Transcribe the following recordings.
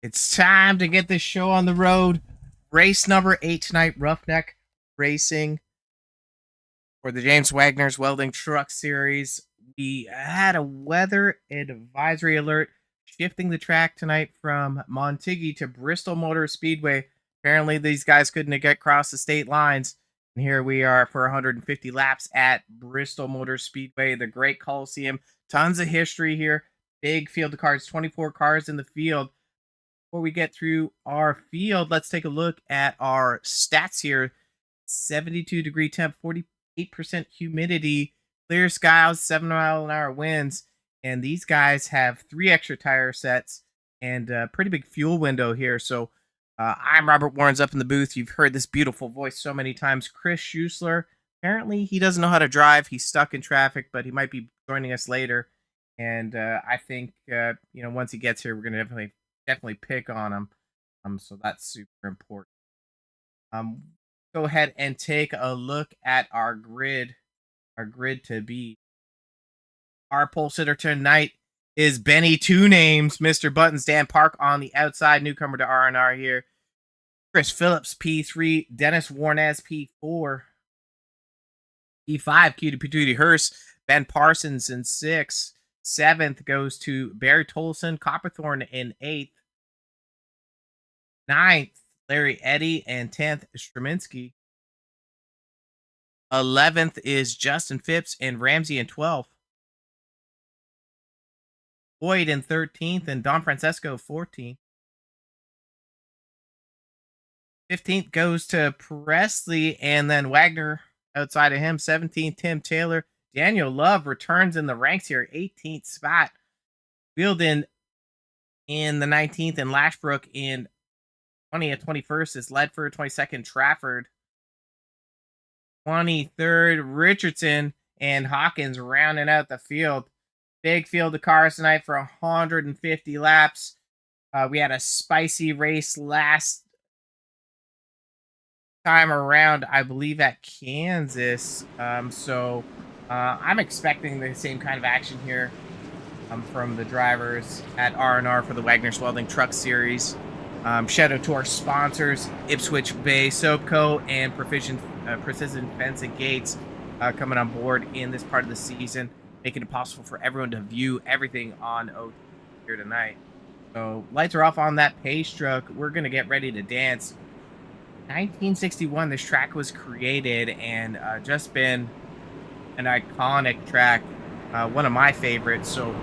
It's time to get this show on the road. Race number 8 tonight, Roughneck Racing for the James Wagner's Welding Truck Series. We had a weather advisory alert shifting the track tonight from Montegi to Bristol Motor Speedway. Apparently, these guys couldn't get across the state lines. And here we are for 150 laps at Bristol Motor Speedway, the great Coliseum. Tons of history here. Big field of cars, 24 cars in the field. Before we get through our field, let's take a look at our stats here. 72-degree temp, 48% humidity, clear skies, 7-mile-an-hour winds. And these guys have 3 extra tire sets and a pretty big fuel window here. So I'm Robert Warren's up in the booth. You've heard this beautiful voice so many times. Chris Schusler, apparently he doesn't know how to drive. He's stuck in traffic, but he might be joining us later. And I think, once he gets here, we're going to definitely pick on him. So that's super important. Go ahead and take a look at our grid. Our grid to be. Our pole sitter tonight is Benny Two Names, Mr. Buttons, Dan Park on the outside, newcomer to R&R here. Chris Phillips, P3, Dennis Warnez, P4, P5, Cutie Patootie Hearst, Ben Parsons in 6th. 7th goes to Barry Tolson, Copperthorne in 8th. 9th, Larry Eddy, and 10th, Straminsky. 11th is Justin Phipps and Ramsey in 12th. Boyd in 13th and Don Francesco 14th. 15th goes to Presley and then Wagner outside of him. 17th, Tim Taylor. Daniel Love returns in the ranks here, 18th spot. Wheeldon in the 19th and Lashbrook in 20th. 21st is Ledford. 22nd, Trafford. 23rd, Richardson and Hawkins rounding out the field. Big field of cars tonight for 150 laps. We had a spicy race last time around, I believe, at Kansas. So I'm expecting the same kind of action here from the drivers at R&R for the Wagner's Welding Truck Series. Shout out to our sponsors, Ipswich Bay Soap Co. and Precision Fence and Gates coming on board in this part of the season, making it possible for everyone to view everything on OT here tonight. So lights are off on that pace truck. We're going to get ready to dance. 1961, this track was created and just been an iconic track, one of my favorites. So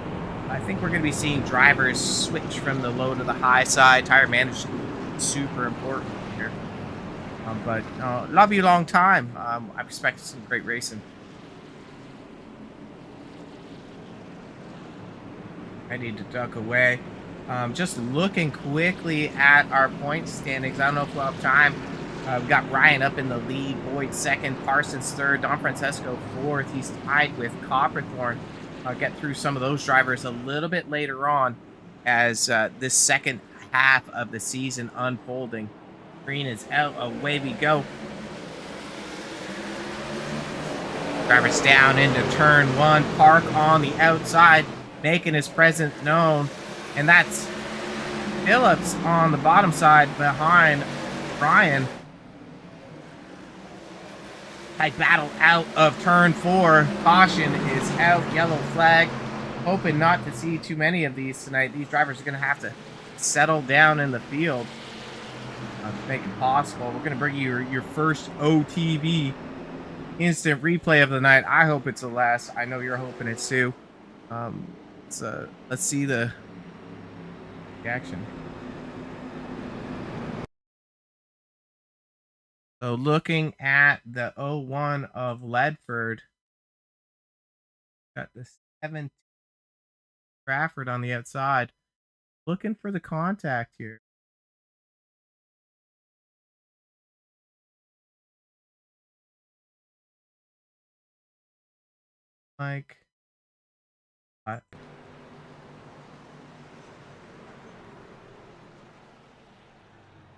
I think we're going to be seeing drivers switch from the low to the high side. Tire management is super important here. But love you long time. I'm expecting some great racing. I need to duck away. Just looking quickly at our point standings. I don't know if we'll have time. We've got Ryan up in the lead, Boyd 2nd, Parsons 3rd, Don Francesco 4th. He's tied with Copperthorne. I'll get through some of those drivers a little bit later on as this second half of the season unfolding. Green is out. Away we go. Drivers down into turn 1. Park on the outside, making his presence known. And that's Phillips on the bottom side behind Ryan. Tight battle out of turn 4. Caution is out. Yellow flag. Hoping not to see too many of these tonight. These drivers are going to have to settle down in the field to make it possible. We're going to bring you your first OTV instant replay of the night. I hope it's the last. I know you're hoping it's too. Let's see the action. So looking at the 01 of Ledford, got the 17 Trafford on the outside, looking for the contact here. Like,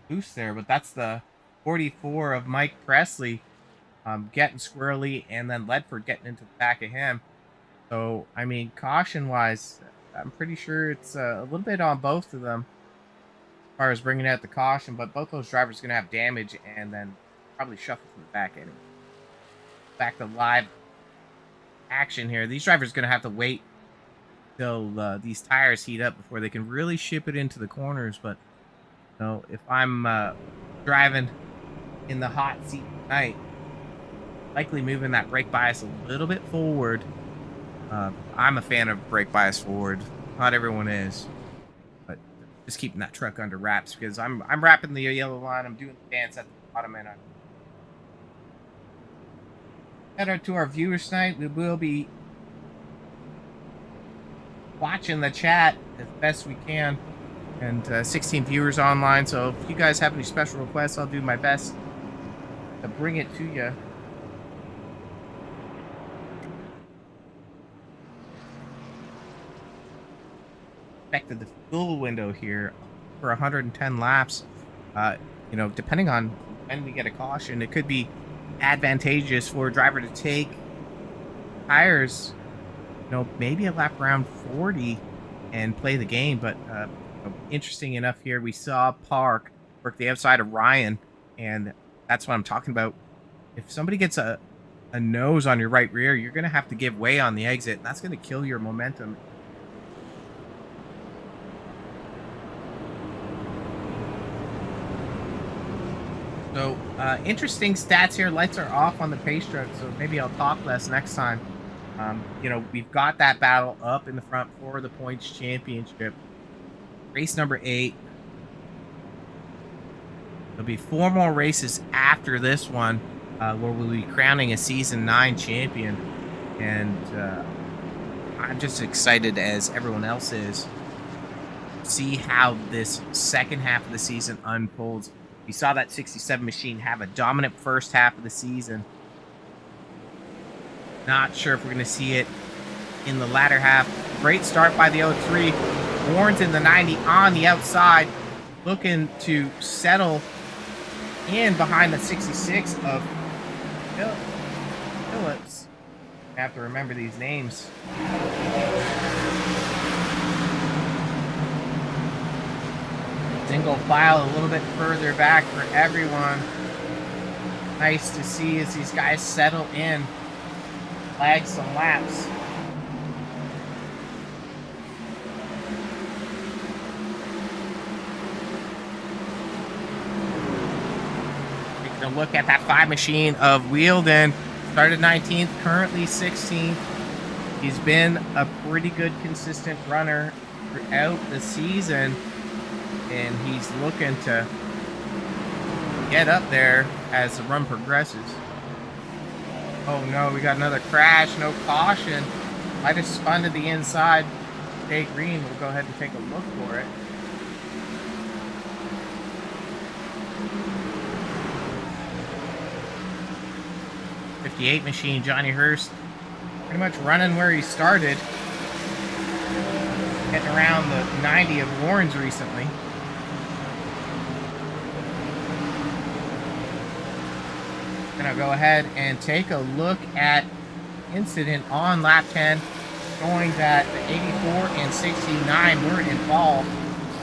loose there, but that's the 44 of Mike Presley getting squirrely, and then Ledford getting into the back of him. So, I mean, caution-wise, I'm pretty sure it's a little bit on both of them. far as bringing out the caution, but both those drivers are going to have damage and then probably shuffle to the back anyway. Back to live action here. These drivers are going to have to wait till these tires heat up before they can really ship it into the corners. But you know, if I'm driving in the hot seat tonight, likely moving that brake bias a little bit forward. I'm a fan of brake bias forward. Not everyone is, but just keeping that truck under wraps because I'm wrapping the yellow line. I'm doing the dance at the bottom, and I'm head out to our viewers tonight. We will be watching the chat as best we can, and 16 viewers online. So if you guys have any special requests, I'll do my best to bring it to you. Expected the fuel window here for 110 laps. You know, depending on when we get a caution, it could be advantageous for a driver to take tires, you know, maybe a lap around 40 and play the game. But interesting enough here, we saw Park work the outside of Ryan, and that's what I'm talking about. If somebody gets a nose on your right rear, you're going to have to give way on the exit, and that's going to kill your momentum. So, interesting stats here. Lights are off on the pace truck, so maybe I'll talk less next time. You know, we've got that battle up in the front for the points championship. Race number 8. There'll be 4 more races after this one, where we'll be crowning a Season 9 champion. And I'm just excited, as everyone else is, to see how this second half of the season unfolds. We saw that 67 machine have a dominant first half of the season. Not sure if we're going to see it in the latter half. Great start by the 03. Warren's in the 90 on the outside, looking to settle in behind the 66 of Phillips. I have to remember these names. Single file a little bit further back for everyone. Nice to see as these guys settle in, flag some laps. Taking a look at that 5 machine of Welding. Started 19th, currently 16th. He's been a pretty good, consistent runner throughout the season, and he's looking to get up there as the run progresses. Oh no, we got another crash, no caution. Might have spun to the inside. Jay Green will go ahead and take a look for it. '58 machine, Johnny Hurst, pretty much running where he started. Getting around the 90 of Warren's recently. Gonna go ahead and take a look at incident on lap 10, showing that the 84 and 69 were involved.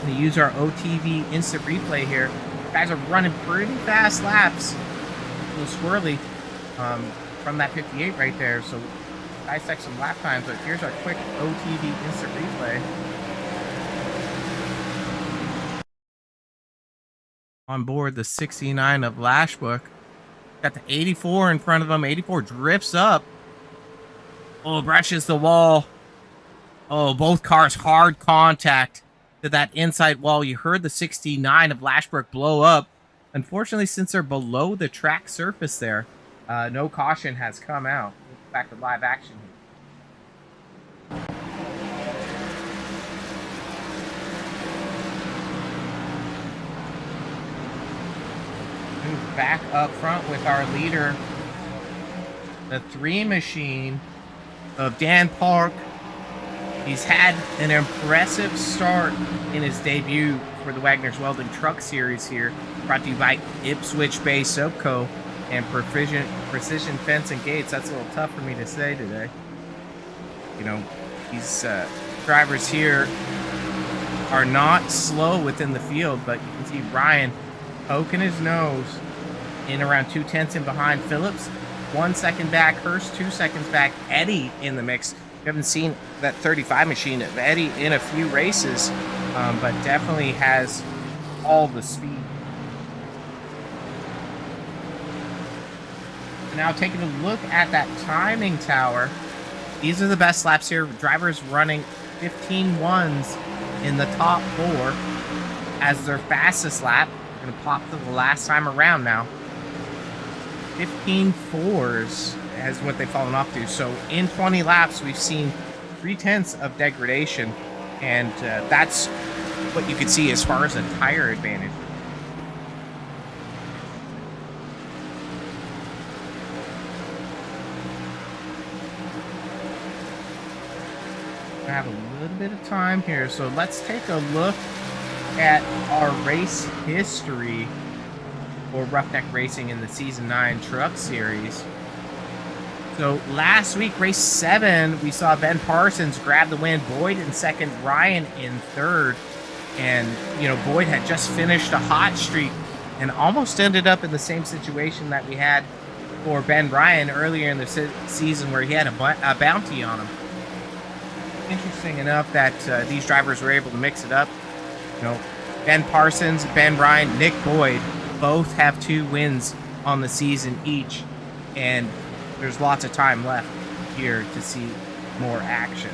We use our OTV instant replay here. Guys are running pretty fast laps. A little squirrely from that 58 right there. So dissect some lap times, but here's our quick OTV instant replay. On board the 69 of Lashbrook. Got the 84 in front of him. 84 drifts up. Oh, brushes the wall. Oh, both cars hard contact to that inside wall. You heard the 69 of Lashbrook blow up. Unfortunately, since they're below the track surface there, no caution has come out. Back to live action here. Move back up front with our leader, the 3 machine of Dan Park. He's had an impressive start in his debut for the Wagoner's Welding Truck Series here, brought to you by Ipswich Bay Soapco and Precision Fence and Gates. That's a little tough for me to say today. You know, these drivers here are not slow within the field, but you can see Ryan poking his nose in around 2/10 in behind Phillips. 1 second back, Hurst 2 seconds back, Eddie in the mix. We haven't seen that 35 machine of Eddie in a few races, but definitely has all the speed. Now taking a look at that timing tower, these are the best laps here. Drivers running 15.1s in the top 4 as their fastest lap. We're going to pop to the last time around now. 15.4s is what they've fallen off to. So in 20 laps, we've seen 3/10 of degradation, and that's what you can see as far as a tire advantage. I have a little bit of time here, so let's take a look at our race history for Roughneck Racing in the Season 9 Truck Series. So last week, race 7, we saw Ben Parsons grab the win, Boyd in second, Ryan in third, and Boyd had just finished a hot streak and almost ended up in the same situation that we had for Ben Ryan earlier in the season, where he had a bounty on him. Interesting enough that these drivers were able to mix it up. Ben Parsons, Ben Ryan, Nick Boyd both have 2 wins on the season each, and there's lots of time left here to see more action.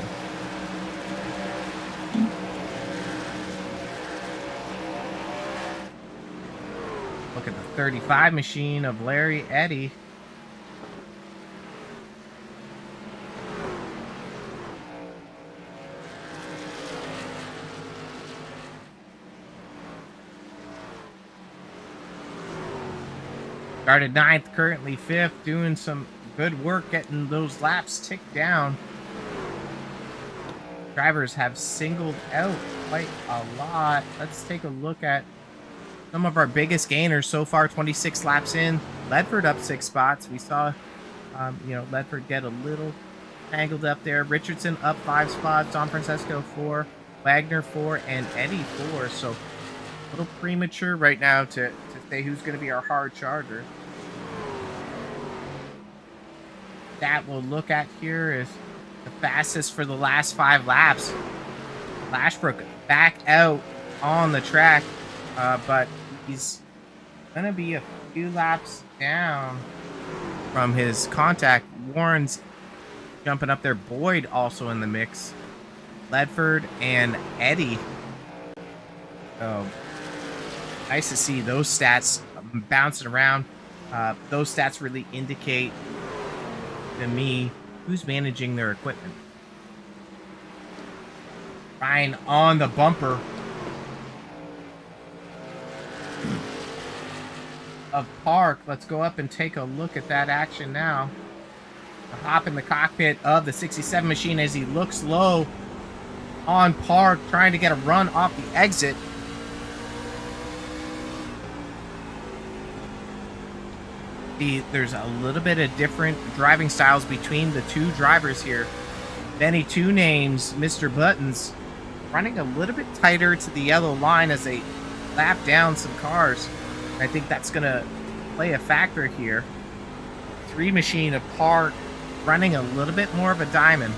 Look at the 35 machine of Larry Eddy. Started 9th, currently 5th, doing some good work getting those laps ticked down. Drivers have singled out quite a lot. Let's take a look at some of our biggest gainers so far. 26 laps in, Ledford up 6 spots. We saw, Ledford get a little tangled up there. Richardson up 5 spots, Don Francesco 4, Wagner 4, and Eddie 4. So a little premature right now to say who's going to be our hard charger. That we'll look at here is the fastest for the last 5 laps. Lashbrook back out on the track, but he's going to be a few laps down from his contact. Warren's jumping up there. Boyd also in the mix. Ledford and Eddie. So nice to see those stats bouncing around. Those stats really indicate to me who's managing their equipment. Ryan on the bumper of Park. Let's go up and take a look at that action now. A hop in the cockpit of the 67 machine as he looks low on Park, trying to get a run off the exit. There's a little bit of different driving styles between the 2 drivers here. Benny Two Names, Mr. Buttons, running a little bit tighter to the yellow line as they lap down some cars. I think that's going to play a factor here. 3 machine of Park running a little bit more of a diamond.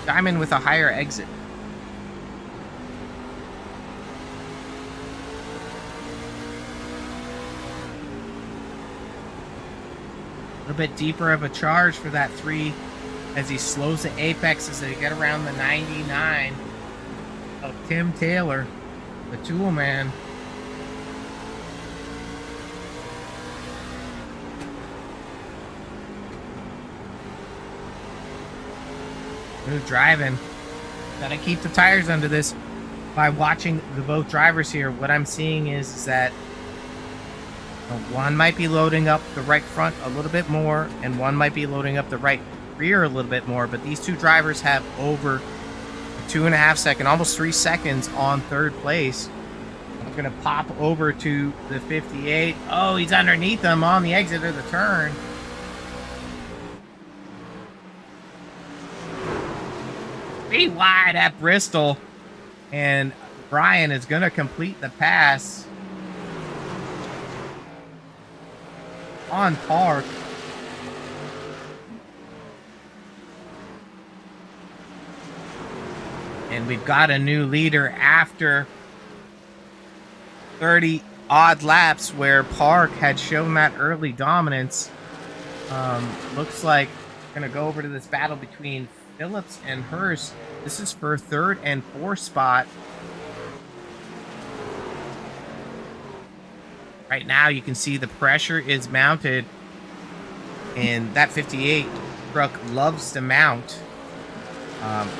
Diamond with a higher exit. A little bit deeper of a charge for that 3 as he slows the apex as they get around the 99 of Tim Taylor, the tool man. Smooth driving. Gotta keep the tires under this. By watching the both drivers here, what I'm seeing is that one might be loading up the right front a little bit more, and one might be loading up the right rear a little bit more, but these 2 drivers have over 2.5 seconds, almost 3 seconds on 3rd place. I'm going to pop over to the 58. Oh, he's underneath them on the exit of the turn. Be wide at Bristol. And Brian is going to complete the pass on Park. And we've got a new leader after 30 odd laps where Park had shown that early dominance. Looks like we're going to go over to this battle between Phillips and Hurst. This is for third and fourth spot. Right now you can see the pressure is mounted, and that 58 truck loves to mount.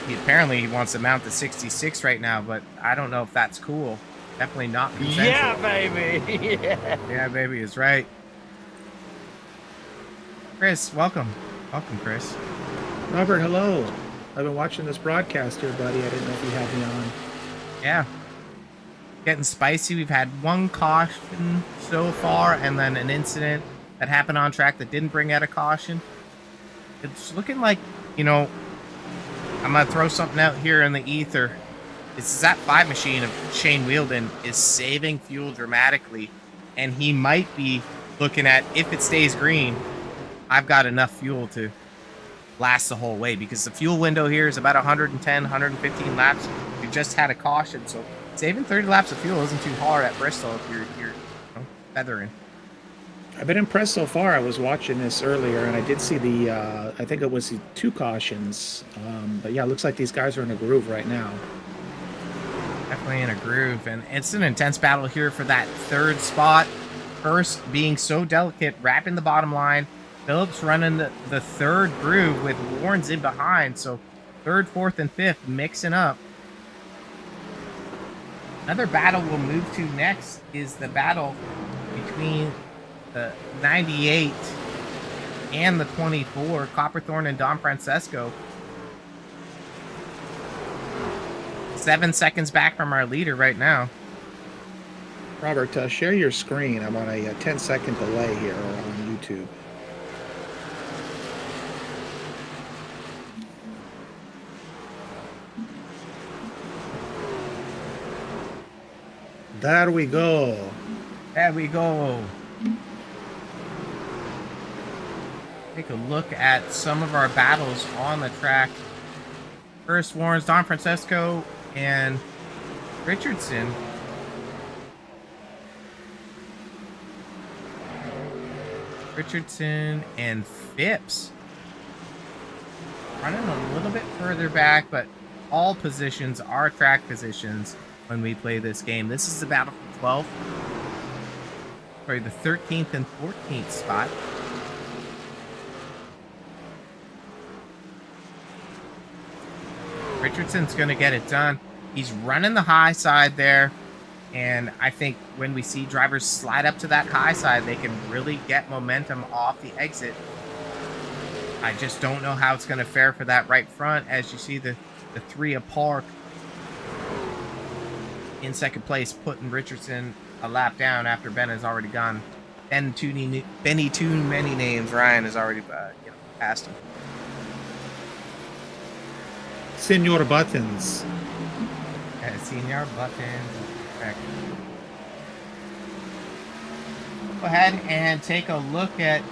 He apparently wants to mount the 66 right now, but I don't know if that's cool. Definitely not consensual. Yeah, baby. Yeah, baby is right. Chris, welcome. Welcome, Chris. Robert, hello. I've been watching this broadcast here, buddy. I didn't know if you had me on. Yeah. Getting spicy. We've had one caution so far, and then an incident that happened on track that didn't bring out a caution. It's looking like, you know, I'm going to throw something out here in the ether. It's that 5 machine of Shane Welding is saving fuel dramatically, and he might be looking at, if it stays green, I've got enough fuel to last the whole way, because the fuel window here is about 110, 115 laps. We just had a caution, so saving 30 laps of fuel isn't too hard at Bristol if you're you know, feathering. I've been impressed so far. I was watching this earlier, and I did see the, I think it was the 2 cautions. But yeah, it looks like these guys are in a groove right now. Definitely in a groove, and it's an intense battle here for that third spot. First being so delicate, wrapping the bottom line. Phillips running the third groove with Warren's in behind, so third, fourth, and fifth mixing up. Another battle we'll move to next is the battle between the 98 and the 24, Copperthorne and Don Francesco. 7 seconds back from our leader right now. Robert, share your screen. I'm on a 10-second delay here on YouTube. There we go. There we go. Take a look at some of our battles on the track. First, Warren's Don Francesco and Richardson. Richardson and Phipps. Running a little bit further back, but all positions are track positions when we play this game. This is the battle for 12th. Sorry, the 13th and 14th spot. Richardson's going to get it done. He's running the high side there, and I think when we see drivers slide up to that high side, they can really get momentum off the exit. I just don't know how it's going to fare for that right front, as you see the 3 of Park in second place, putting Richardson a lap down after Ben has already gone. Benny too many names. Ryan has already passed him. Senor Buttons. Senor Buttons. Go ahead and take a look at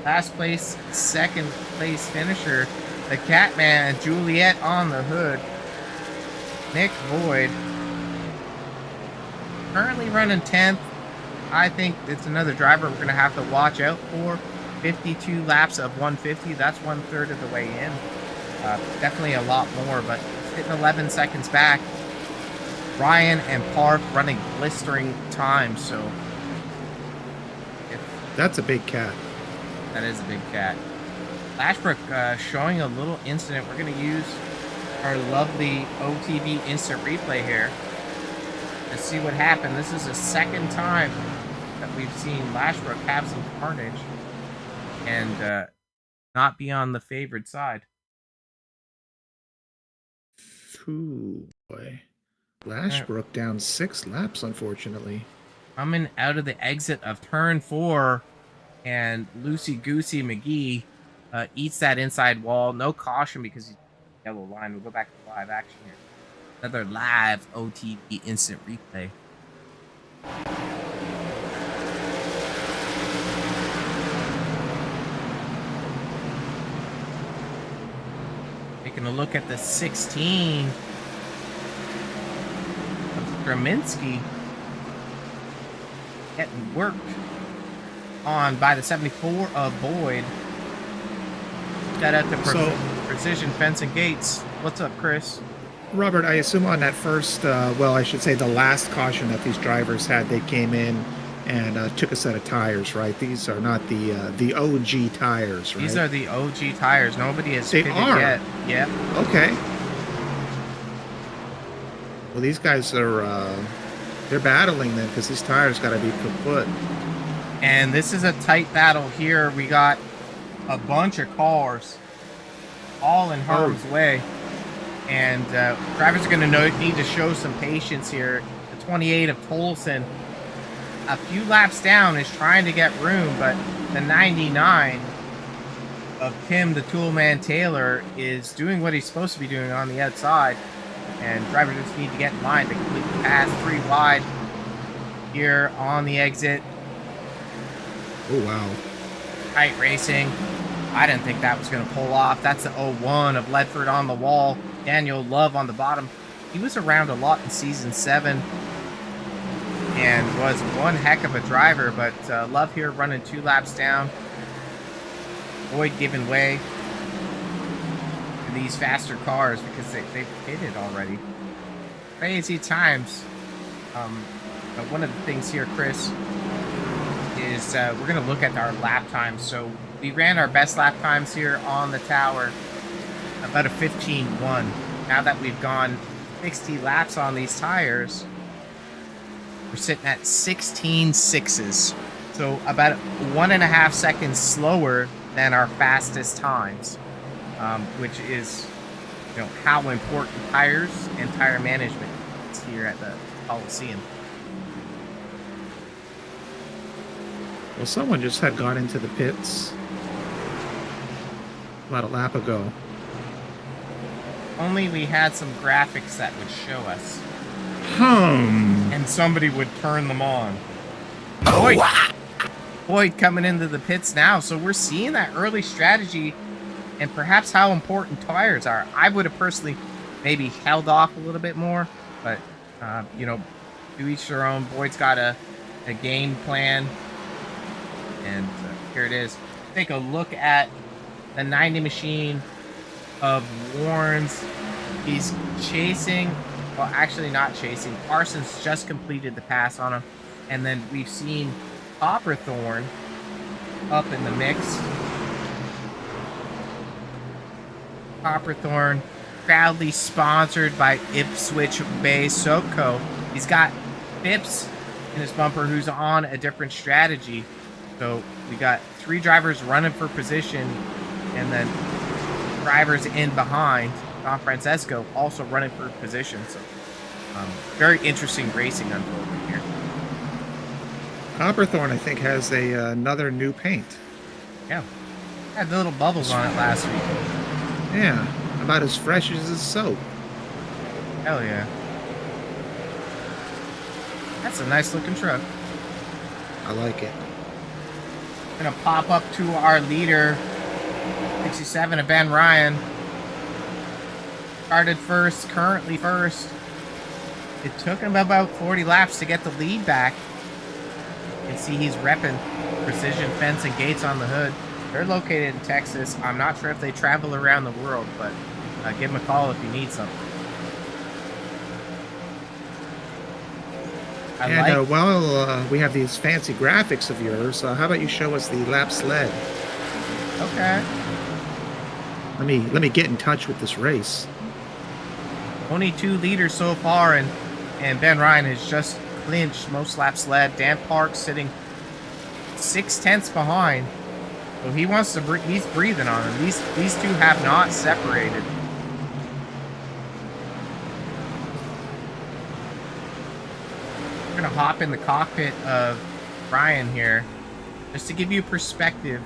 last place, second place finisher, the Catman, Juliet on the hood. Nick Boyd. Currently running 10th. I think it's another driver we're going to have to watch out for. 52 laps of 150. That's 1/3 of the way in. Definitely a lot more, but hitting 11 seconds back. Ryan and Park running blistering times, so that's a big cat. That is a big cat. Lashbrook showing a little incident. We're going to use our lovely OTV instant replay here to see what happened. This is the second time that we've seen Lashbrook have some carnage and not be on the favored side. Ooh, boy. Lashbrook down 6 laps, unfortunately. Coming out of the exit of turn 4, and Loosey Goosey McGee eats that inside wall. No caution because he's yellow line. We'll go back to live action here. Another live OTV instant replay. Taking a look at the 16 of Straminsky. Getting worked on by the 74 of Boyd. Got at the Precision Fence and Gates. What's up, Chris? Robert, I assume on that first, well, I should say the last caution that these drivers had, they came in and took a set of tires, right? These are not the OG tires, right? These are the OG tires. Nobody has They pitted are? yet. Yep. Okay. Well, these guys are, they're battling then because these tires got to be kaput. And this is a tight battle here. We got a bunch of cars all in harm's way. And drivers are going to need to show some patience here. The 28 of Tolson, a few laps down, is trying to get room, but the 99 of Kim, the Toolman Taylor, is doing what he's supposed to be doing on the outside. And drivers just need to get in line to complete the pass 3 wide here on the exit. Oh, wow. Tight racing. I didn't think that was going to pull off. That's the 01 of Ledford on the wall. Daniel Love on the bottom. He was around a lot in season 7 and was one heck of a driver, but Love here running 2 laps down. Boyd giving way to these faster cars because they've hit it already. Crazy times. But one of the things here, Chris, is we're going to look at our lap times. So we ran our best lap times here on the tower, about a 15-1. Now that we've gone 60 laps on these tires, we're sitting at 16.6s. So about 1.5 seconds slower than our fastest times, which is, you know, how important tires and tire management is here at the Coliseum. Well, someone just had gone into the pits about a lap ago. Only we had some graphics that would show us. And somebody would turn them on. Boyd coming into the pits now. So we're seeing that early strategy and perhaps how important tires are. I would have personally maybe held off a little bit more, but, you know, to each their own. Boyd's got a game plan. And here it is. Take a look at the 90 machine of Warren's. He's chasing, well, actually not chasing. Parsons just completed the pass on him. And then we've seen Copperthorn up in the mix. Copperthorn, proudly sponsored by Ipswich Bay Soap Co. He's got Phipps in his bumper who's on a different strategy. So we got 3 drivers running for position, and then drivers in behind. Don Francesco also running for position. So very interesting racing unfolding here. Copperthorn, I think, has another new paint. Yeah, had the little bubbles on it last week. Yeah, about as fresh as his soap. Hell yeah. That's a nice looking truck. I like it. Gonna pop up to our leader, 67 of Ben Ryan. Started first, currently first. It took him about 40 laps to get the lead back. You can see he's repping Precision Fence and Gates on the hood. They're located in Texas. I'm not sure if they travel around the world, but give them a call if you need something. While we have these fancy graphics of yours, how about you show us the lap sled? Okay. Let me get in touch with this race. Only 2 leaders so far, and Ben Ryan has just clinched most laps led. Dan Park sitting 6/10 behind. So he wants to he's breathing on him. These 2 have not separated. We're gonna hop in the cockpit of Ryan here, just to give you a perspective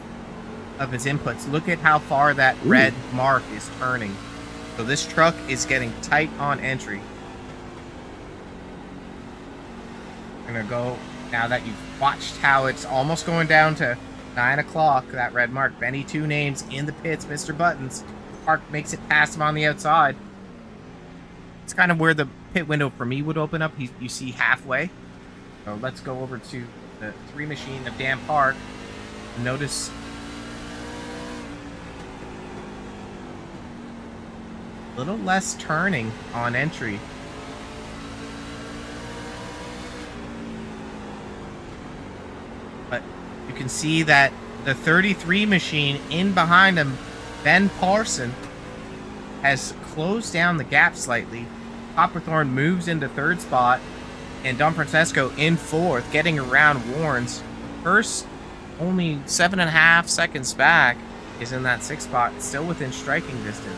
of his inputs. Look at how far that red mark is turning. So this truck is getting tight on entry. We're gonna go now that you've watched how it's almost going down to 9 o'clock. That red mark. Benny, 2 names in the pits. Mr. Buttons. Park makes it past him on the outside. It's kind of where the pit window for me would open up. You see halfway. So let's go over to the 3 machine of Dan Park. Notice a little less turning on entry. But you can see that the 33 machine in behind him, Ben Parson, has closed down the gap slightly. Copperthorne moves into 3rd spot, and Don Francesco in 4th, getting around Warren's. First, only 7.5 seconds back, is in that 6th spot, still within striking distance.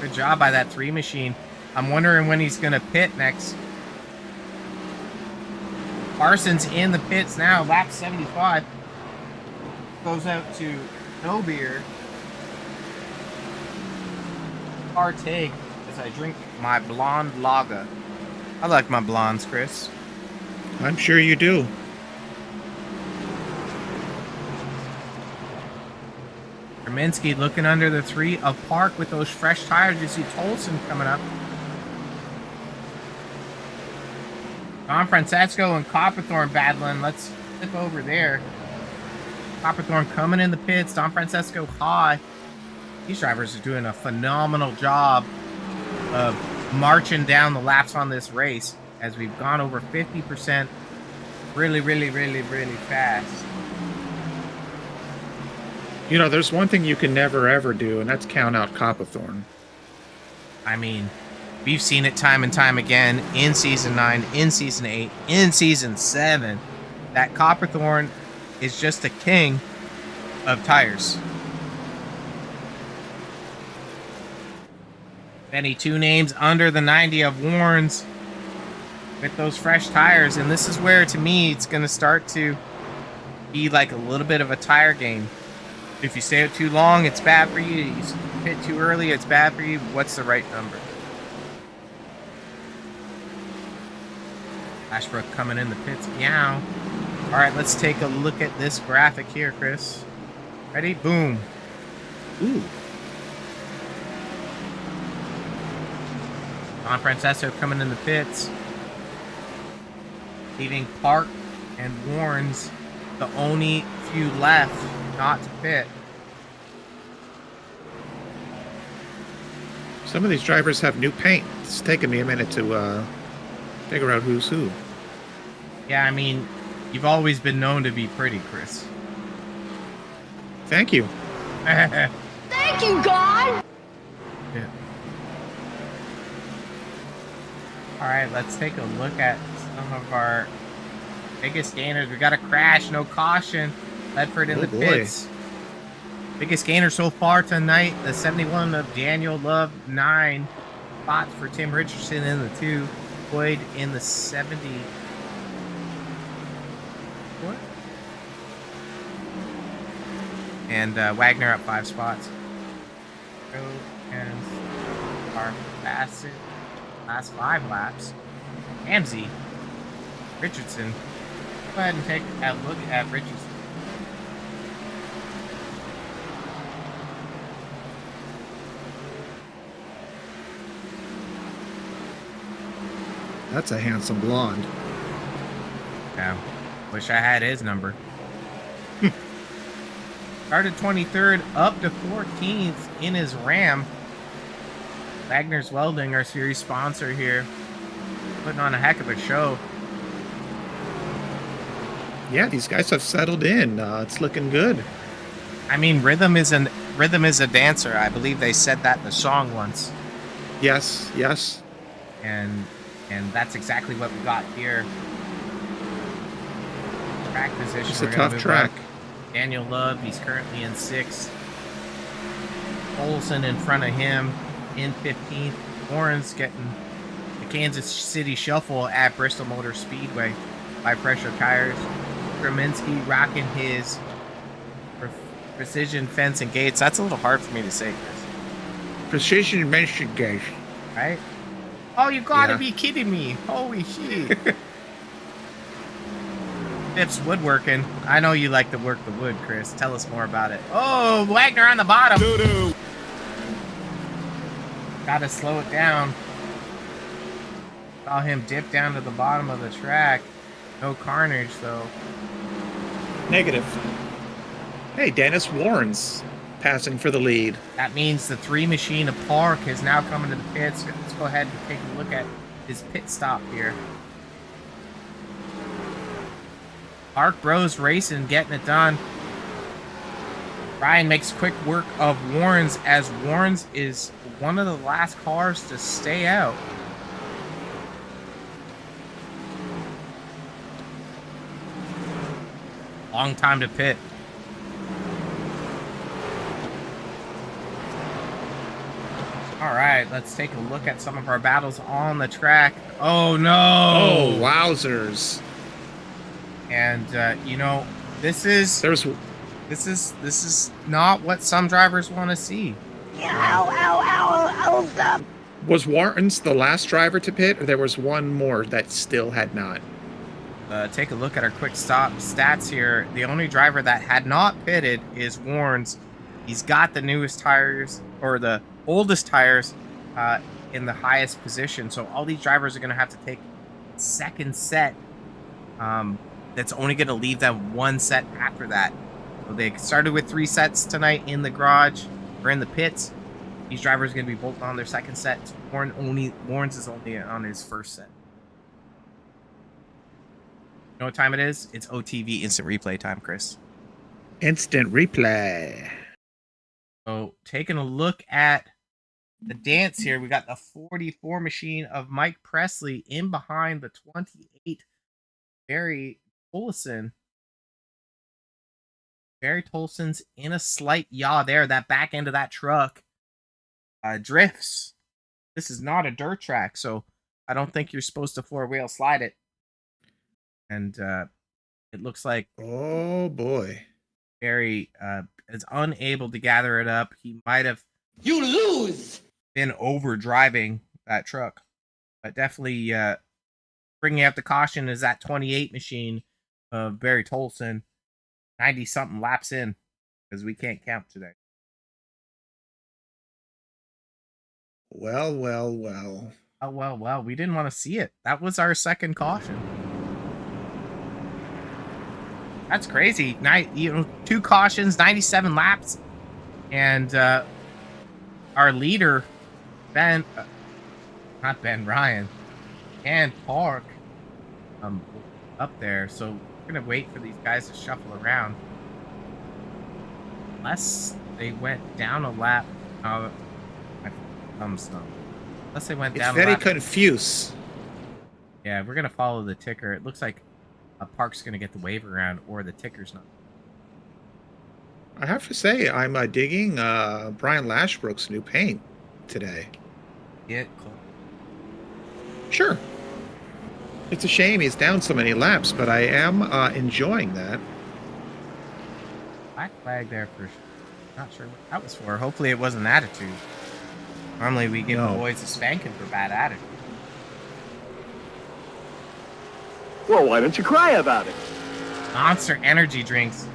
Good job by that 3 machine. I'm wondering when he's going to pit next. Parsons in the pits now, lap 75. Goes out to No Beer. Partake as I drink my blonde lager. I like my blondes, Chris. I'm sure you do. Kaminsky looking under the 3 of Park with those fresh tires. You see Tolson coming up. Don Francesco and Copperthorne battling. Let's flip over there. Copperthorne coming in the pits. Don Francesco high. These drivers are doing a phenomenal job of marching down the laps on this race as we've gone over 50% really fast. You know, there's one thing you can never ever do, and that's count out Copperthorne. I mean, we've seen it time and time again in Season 9, in Season 8, in Season 7, that Copperthorne is just a king of tires. Benny, 2 names under the 90 of Warren's with those fresh tires, and this is where, to me, it's going to start to be like a little bit of a tire game. If you stay out too long, it's bad for you. You pit too early, it's bad for you. What's the right number? Ashbrook coming in the pits. Meow. All right, let's take a look at this graphic here, Chris. Ready? Boom. Ooh. Don Francesco coming in the pits. Leaving Park and Warren's the only few left not to pit. Some of these drivers have new paint. It's taken me a minute to figure out who's who. Yeah, I mean, you've always been known to be pretty, Chris. Thank you. Thank you, God! Yeah. All right, let's take a look at some of our biggest gainers. We got a crash, no caution. Ledford in the pits. Biggest gainer so far tonight, the 71 of Daniel Love, 9 spots for Tim Richardson in the 2. Boyd in the 70. What? And Wagner up 5 spots. And our fastest last 5 laps. Ramsey, Richardson. Go ahead and take a look at Richardson. That's a handsome blonde. Yeah, wish I had his number. Started 23rd, up to 14th in his Ram. Wagner's Welding, our series sponsor here, putting on a heck of a show. Yeah, these guys have settled in. It's looking good. I mean, rhythm is a dancer. I believe they said that in the song once. Yes, yes. And that's exactly what we got here. Track position. It's a tough track. Daniel Love, he's currently in 6th. Olson in front of him in 15th. Warren's getting the Kansas City Shuffle at Bristol Motor Speedway by pressure tires. Graminsky rocking his precision fence and gates. That's a little hard for me to say, Chris. Precision measured gauge. Right? Oh, you gotta Yeah. be kidding me. Holy shit. Pip's woodworking. I know you like to work the wood, Chris. Tell us more about it. Oh, Wagner on the bottom. Doo-doo. Gotta slow it down. Saw him dip down to the bottom of the track. No carnage, though. Negative. Hey, Dennis Warren's passing for the lead. That means the 3 machine of Park is now coming to the pits. Let's go ahead and take a look at his pit stop here. Park Bros racing, getting it done. Ryan makes quick work of Warren's, as Warren's is one of the last cars to stay out. Long time to pit. All right, let's take a look at some of our battles on the track. Oh no! Oh, wowzers! And you know, this is not what some drivers want to see. Was Warren's the last driver to pit, or there was one more that still had not? Take a look at our quick stop stats here. The only driver that had not pitted is Warren's. He's got the newest tires, or the oldest tires, in the highest position. So all these drivers are going to have to take second set. That's only going to leave them 1 set after that. So they started with 3 sets tonight in the garage or in the pits. These drivers are going to be bolting on their second set. Warren's is only on his first set. You know what time it is? It's OTV instant replay time, Chris. Instant replay. So taking a look at the dance here, we got the 44 machine of Mike Presley in behind the 28 Barry Tolson. Barry Tolson's in a slight yaw there. That back end of that truck drifts. This is not a dirt track, so I don't think you're supposed to 4-wheel slide it. And it looks like, oh boy, Barry is unable to gather it up. He might have been over driving that truck, but definitely bringing out the caution is that 28 machine of Barry Tolson, 90 something laps in, because we can't count today. Well. Oh well, we didn't want to see it. That was our second caution. That's crazy. 2 cautions, 97 laps, and our leader, Ryan, and Park, up there. So we're gonna wait for these guys to shuffle around, unless they went down a lap. My thumb's not. Unless they went down. It's very a lap. confused. Yeah, we're gonna follow the ticker. It looks like Park's gonna get the wave around, or the ticker's not. I have to say, I'm digging Brian Lashbrook's new paint today. Get close. Sure. It's a shame he's down so many laps, but I am enjoying that. Black flag there for sure. Not sure what that was for. Hopefully it wasn't attitude. Normally we give the boys a spanking for bad attitude. Well, why don't you cry about it? Monster energy drinks.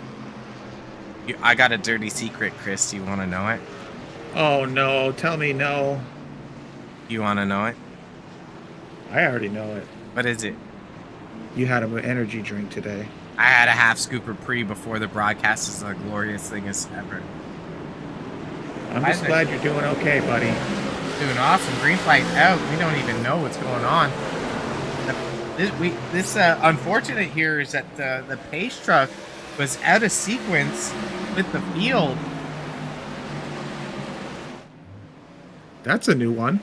I got a dirty secret, Chris. Do you want to know it? Oh no, tell me no. You want to know it? I already know it. What is it? You had an energy drink today. I had a half scooper pre before the broadcast. Is the glorious thing as ever. I'm just glad you're doing okay, buddy. Doing awesome. Green flag out. We don't even know what's going on. This unfortunate here is that the pace truck was out of sequence with the field. That's a new one.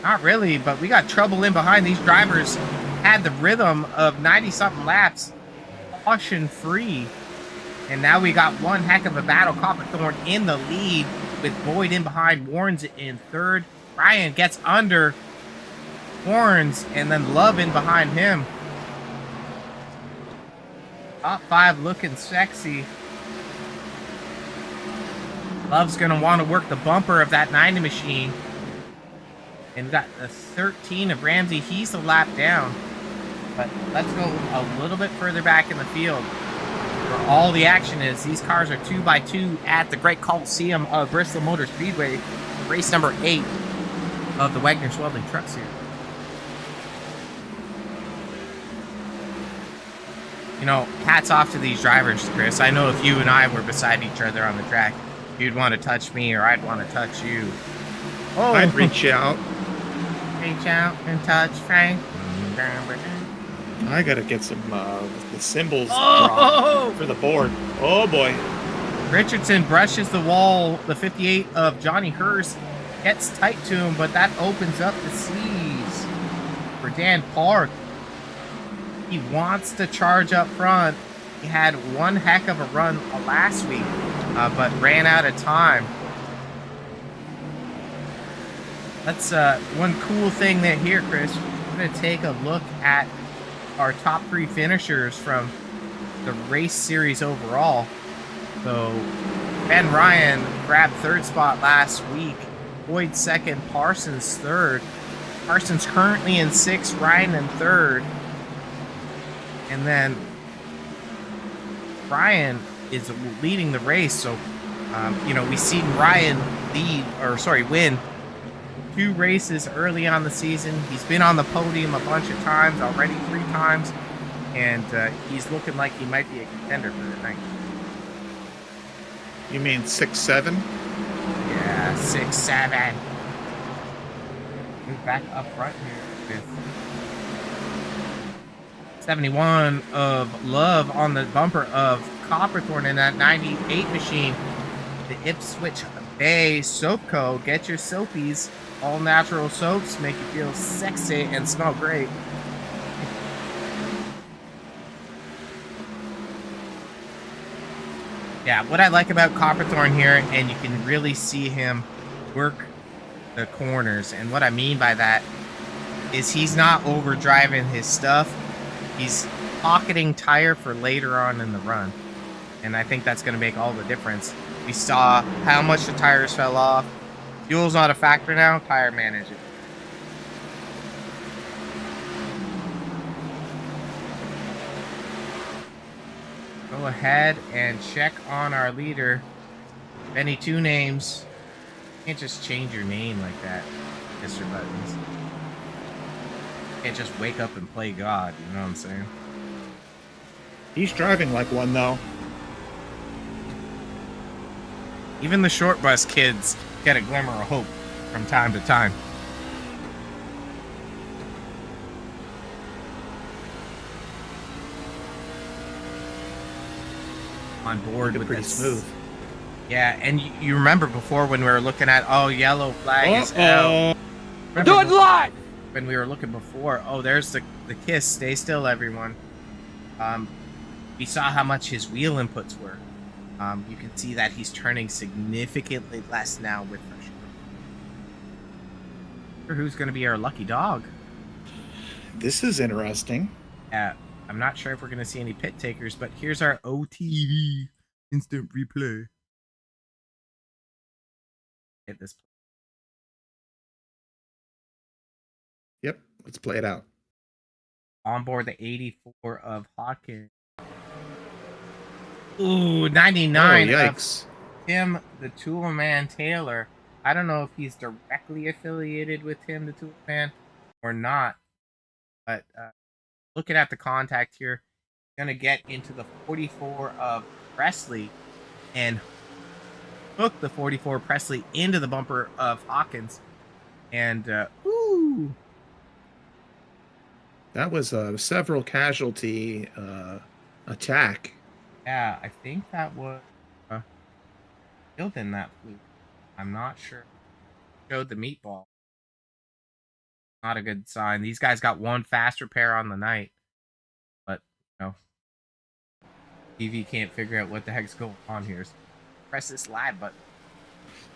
Not really, but we got trouble in behind. These drivers had the rhythm of 90-something laps, caution free. And now we got one heck of a battle. Copperthorne in the lead with Boyd in behind. Warren's in third. Ryan gets under Warren's, and then Love in behind him. Top 5 looking sexy. Love's going to want to work the bumper of that 90 machine. And we got the 13 of Ramsey. He's a lap down. But let's go a little bit further back in the field where all the action is. These cars are 2x2 at the Great Coliseum of Bristol Motor Speedway, race number 8 of the Wagoner's Welding Truck Series. You know, hats off to these drivers, Chris. I know if you and I were beside each other on the track, you'd want to touch me or I'd want to touch you. Oh, I'd reach out. Reach out and touch Frank. I gotta get some the cymbals dropped for the board. Oh boy. Richardson brushes the wall. The 58 of Johnny Hurst gets tight to him, but that opens up the seas for Dan Park. He wants to charge up front. He had one heck of a run last week, but ran out of time. That's one cool thing that here, Chris. We're going to take a look at our top 3 finishers from the race series overall. So Ben Ryan grabbed 3rd spot last week. Boyd 2nd, Parsons 3rd. Parsons currently in 6th, Ryan in 3rd. And then Ryan is leading the race. So, you know, we've seen Ryan win 2 races early on the season. He's been on the podium a bunch of times already, 3 times. And he's looking like he might be a contender for the night. You mean 6-7? Yeah, 6-7. Move back up front here with 71 of Love on the bumper of Copperthorne in that 98 machine. The Ipswich Bay Soap Co. Get your soapies. All natural soaps make you feel sexy and smell great. Yeah, what I like about Copperthorne here, and you can really see him work the corners, and what I mean by that is he's not overdriving his stuff. He's pocketing tire for later on in the run, and I think that's going to make all the difference. We saw how much the tires fell off. Fuel's not a factor now. Tire management. Go ahead and check on our leader. Benny Two Names. You can't just change your name like that, Mr. Buttons. You can't just wake up and play God, you know what I'm saying? He's driving like one, though. Even the short bus kids get a glimmer of hope from time to time. On board with pretty this. smooth. Yeah, and you remember before when we were looking at, yellow flag is out. Do it live! When we were looking before, there's the kiss. Stay still, everyone. We saw how much his wheel inputs were. You can see that he's turning significantly less now with pressure. Who's going to be our lucky dog? This is interesting. Yeah, I'm not sure if we're going to see any pit takers, but here's our OTV instant replay. Hit this. Yep, let's play it out. On board the 84 of Hawkins. Ooh, 99 yikes. of Tim the Toolman Taylor. I don't know if he's directly affiliated with Tim the Toolman or not, but looking at the contact here, going to get into the 44 of Presley and hook the 44 Presley into the bumper of Hawkins. And, ooh. That was a several casualty attack. Yeah, I think that was killed in that fluke. I'm not sure. Showed the meatball. Not a good sign. These guys got one fast repair on the night. But, TV can't figure out what the heck's going on here. So press this live button.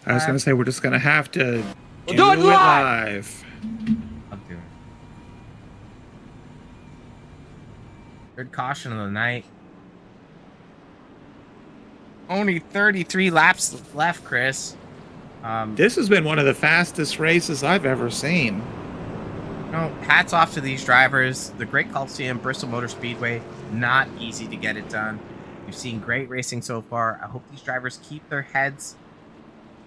I was going to say, we're just going to have to do it live! I'll do it. Third caution of the night. Only 33 laps left, Chris. This has been one of the fastest races I've ever seen. Hats off to these drivers. The Great Coliseum, Bristol Motor Speedway, not easy to get it done. We've seen great racing so far. I hope these drivers keep their heads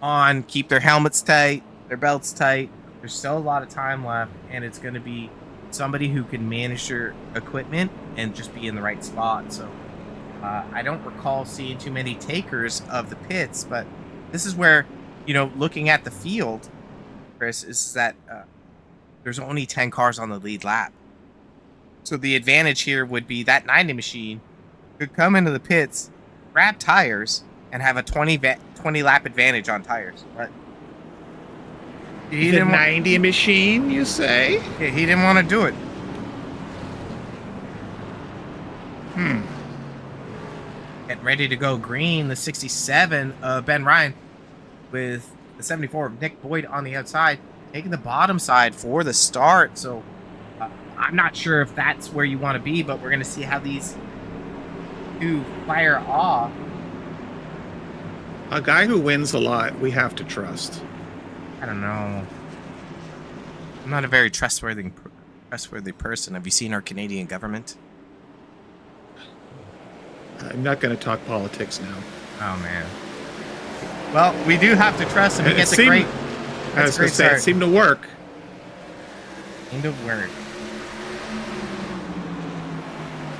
on, keep their helmets tight, their belts tight. There's still a lot of time left, and it's going to be somebody who can manage their equipment and just be in the right spot. So I don't recall seeing too many takers of the pits, but this is where, looking at the field, Chris, is that there's only 10 cars on the lead lap. So the advantage here would be that 90 machine could come into the pits, grab tires, and have a 20 lap advantage on tires. But the 90 machine, you say? Yeah, he didn't want to do it. Getting ready to go green, the 67 of Ben Ryan with the 74 of Nick Boyd on the outside, taking the bottom side for the start. So I'm not sure if that's where you want to be, but we're going to see how these two fire off. A guy who wins a lot, we have to trust. I don't know. I'm not a very trustworthy person. Have you seen our Canadian government? I'm not going to talk politics now. Oh, man. Well, we do have to trust him. He gets a great... I was going to say, it seemed to work. Seemed to work.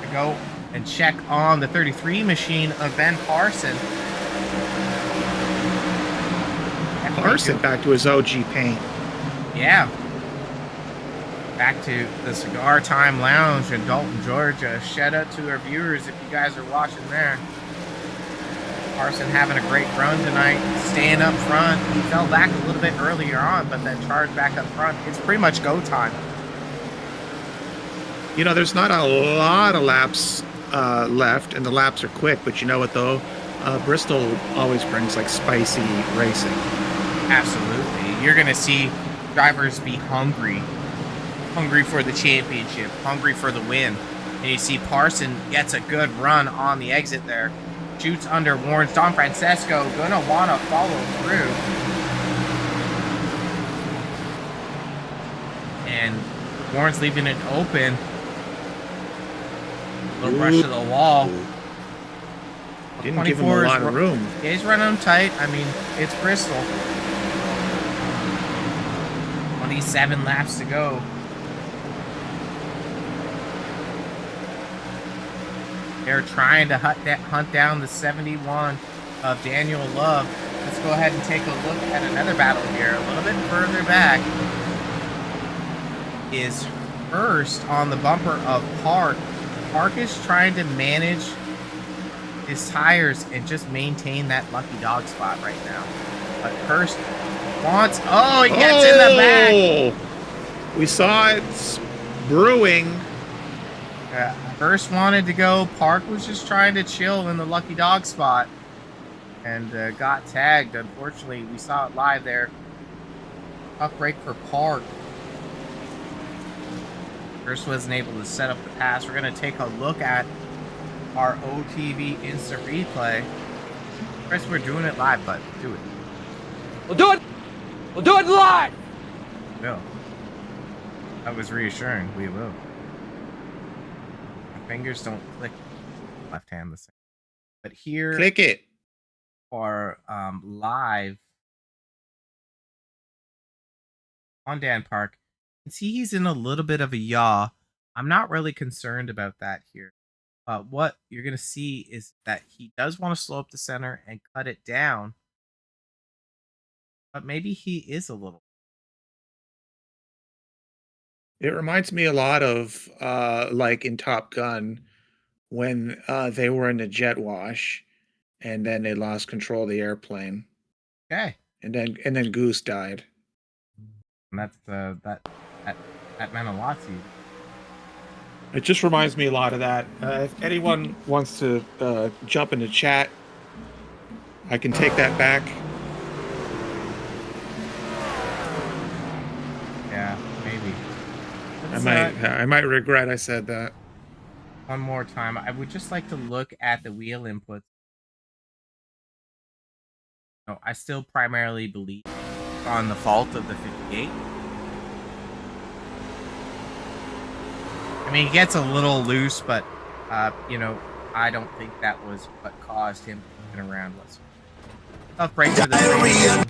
To go and check on the 33 machine of Ben Parson. Parson back to his OG paint. Yeah. Back to the Cigar Time Lounge in Dalton, Georgia. Shout out to our viewers if you guys are watching there. Parson having a great run tonight, staying up front. He fell back a little bit earlier on, but then charged back up front. It's pretty much go time. There's not a lot of laps left, and the laps are quick, but you know what, though? Bristol always brings, spicy racing. Absolutely. You're going to see drivers be hungry for the championship, hungry for the win. And you see Parson gets a good run on the exit there. Shoots under Warren's. Don Francesco going to want to follow through. And Warren's leaving it open. A little brush to the wall. Didn't give him a lot of room. Yeah, he's running them tight. I mean, it's Bristol. 27 laps to go. They're trying to hunt down the 71 of Daniel Love. Let's go ahead and take a look at another battle here. A little bit further back is Hurst on the bumper of Park. Park is trying to manage his tires and just maintain that lucky dog spot right now. But Hurst wants... Oh, he gets in the back. We saw it brewing. Hurst wanted to go. Park was just trying to chill in the lucky dog spot and got tagged. Unfortunately, we saw it live there. Tough break for Park. Hurst wasn't able to set up the pass. We're going to take a look at our OTV instant replay. Chris, we're doing it live, but do it. We'll do it. We'll do it live. No. That was reassuring. We will. My fingers don't click left hand the same. But here click it for live on Dan Park. You can see he's in a little bit of a yaw. I'm not really concerned about that here. What you're going to see is that he does want to slow up the center and cut it down. But maybe he is a little. It reminds me a lot of like in Top Gun when they were in the jet wash and then they lost control of the airplane. Okay. And then Goose died. And that's that meant a lot to you. It just reminds me a lot of that. If anyone wants to jump into chat, I can take that back. Yeah, maybe. I might regret I said that. One more time. I would just like to look at the wheel inputs. No, I still primarily believe on the fault of the 58. I mean, he gets a little loose, but you know, I don't think that was what caused him moving around. Let's tough break for the three.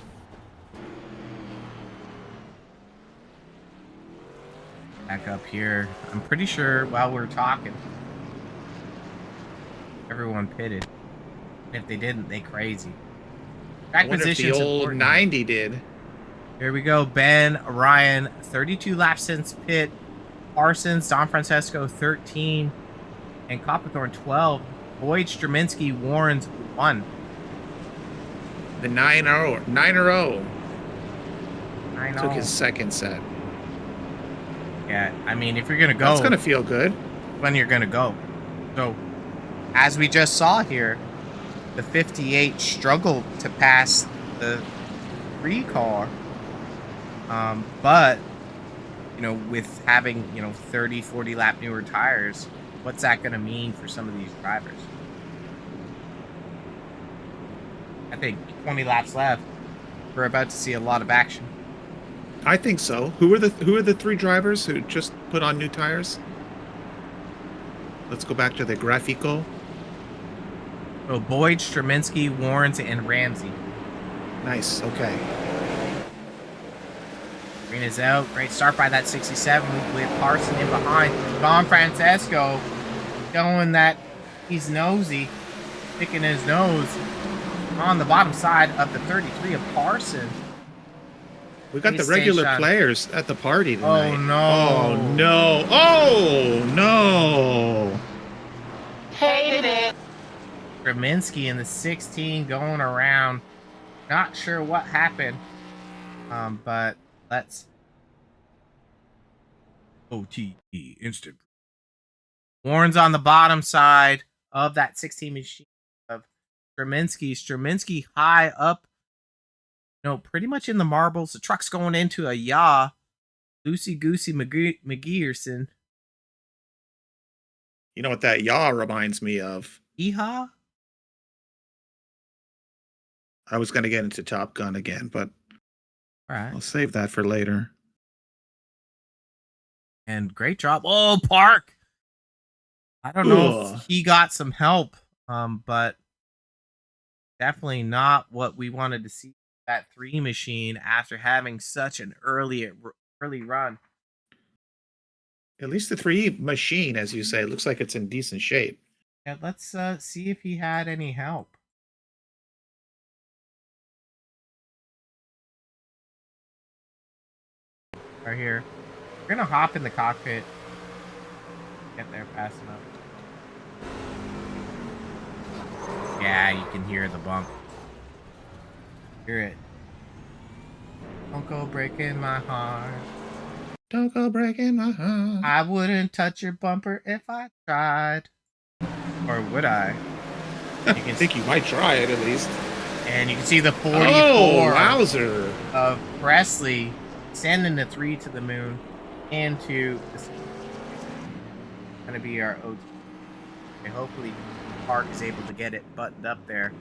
Back up here. I'm pretty sure while we're talking, everyone pitted. And if they didn't, they crazy. Track I wonder if the position's old important. 90 did. Here we go. Ben, Ryan, 32 laps since pit. Parsons, Don Francesco, 13. And Copperthorne, 12. Boyd Straminsky, Warrens, 1. The 9-0. 9-0. I Took his second set. Yeah, I mean, if you're going to go... That's going to feel good. When you're going to go. So, as we just saw here, the 58 struggled to pass the 3 car. But, you know, with having, you know, 30, 40 lap newer tires, what's that going to mean for some of these drivers? I think 20 laps left. We're about to see a lot of action. I think so. Who are the 3 drivers who just put on new tires? Let's go back to the Grafico. So Boyd, Straminsky, Warrens, and Ramsey. Nice. Okay. Green is out. Great start by that 67 with Parson in behind. Don Francesco showing that he's nosy, picking his nose on the bottom side of the 33 of Parson. We got the regular players at the party tonight. Oh no. Oh no. Oh no. Hated it. Straminsky in the 16 going around. Not sure what happened. But let's OTE instant. Warren's on the bottom side of that 16 machine of Straminsky. Straminsky high up. No, pretty much in the marbles. The truck's going into a yaw. Loosey Goosey McGeerson. You know what that yaw reminds me of? Yeehaw? I was going to get into Top Gun again, but All right. I'll save that for later. And great job. Oh, Park. I don't know if he got some help, but definitely not what we wanted to see that 3 machine after having such an early run. At least the 3 machine, as you say, looks like it's in decent shape. Yeah, let's see if he had any help. Right here. We're gonna hop in the cockpit. Get there fast enough. Yeah, you can hear the bump. Hear it. Don't go breaking my heart. Don't go breaking my heart. I wouldn't touch your bumper if I tried. Or would I? I think you might try it at least. And you can see the 44 wowzer. of Presley sending the 3 to the moon into this. Gonna be our OT. And hopefully Park is able to get it buttoned up there.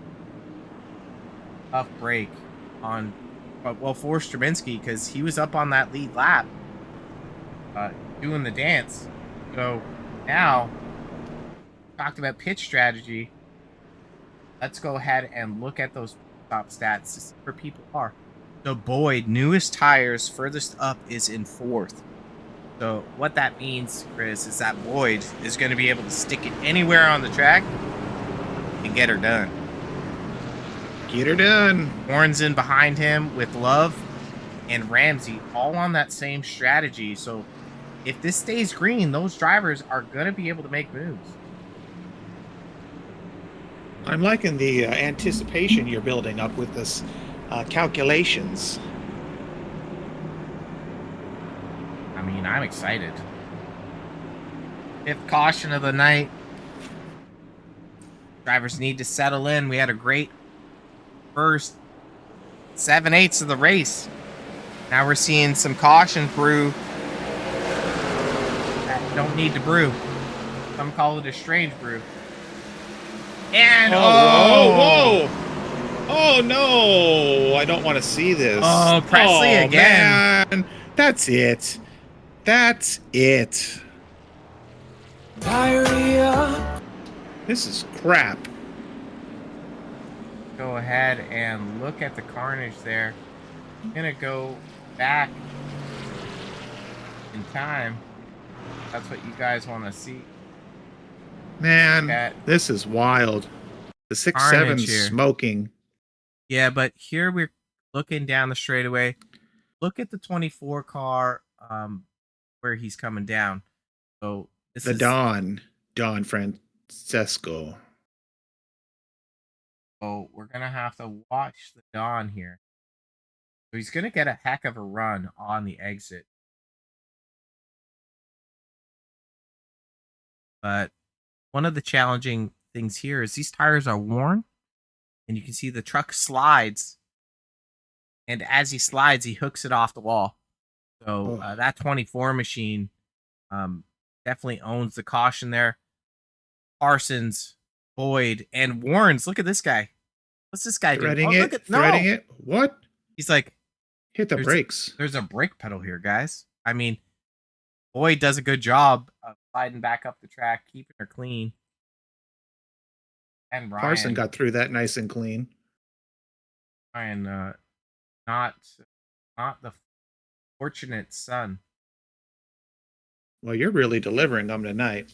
Tough break on, well, for Straminsky, because he was up on that lead lap doing the dance. So now, talked about pitch strategy. Let's go ahead and look at those top stats to see where people are. So Boyd, newest tires, furthest up is in 4th. So what that means, Chris, is that Boyd is going to be able to stick it anywhere on the track and get her done. Get her done. Warren's in behind him with Love and Ramsey, all on that same strategy. So if this stays green, those drivers are going to be able to make moves. I'm liking the anticipation you're building up with this calculations. I mean, I'm excited. 5th caution of the night. Drivers need to settle in. We had a great first 7/8 of the race. Now we're seeing some caution brew that don't need to brew. Some call it a strange brew. And whoa! Oh no! I don't want to see this. Oh, Presley again. Man. That's it. That's it. Diarrhea. This is crap. Go ahead and look at the carnage there. I'm gonna go back in time. That's what you guys want to see. Man, That this is wild. The 6.7's carnage here. smoking. Yeah, but here we're looking down the straightaway. Look at the 24 car where he's coming down. So this The is Don Francesco. So we're gonna have to watch the Don here. So he's gonna get a heck of a run on the exit. But one of the challenging things here is these tires are worn, and you can see the truck slides. And as he slides, he hooks it off the wall. So that 24 machine definitely owns the caution there. Parsons, Boyd, and Warrens. Look at this guy. What's this guy doing? Threading it. Threading it. What? He's like, hit the brakes. There's a brake pedal here, guys. I mean, Boyd does a good job of sliding back up the track, keeping her clean. And Ryan, Parson got through that nice and clean. Ryan, not the fortunate son. Well, you're really delivering them tonight.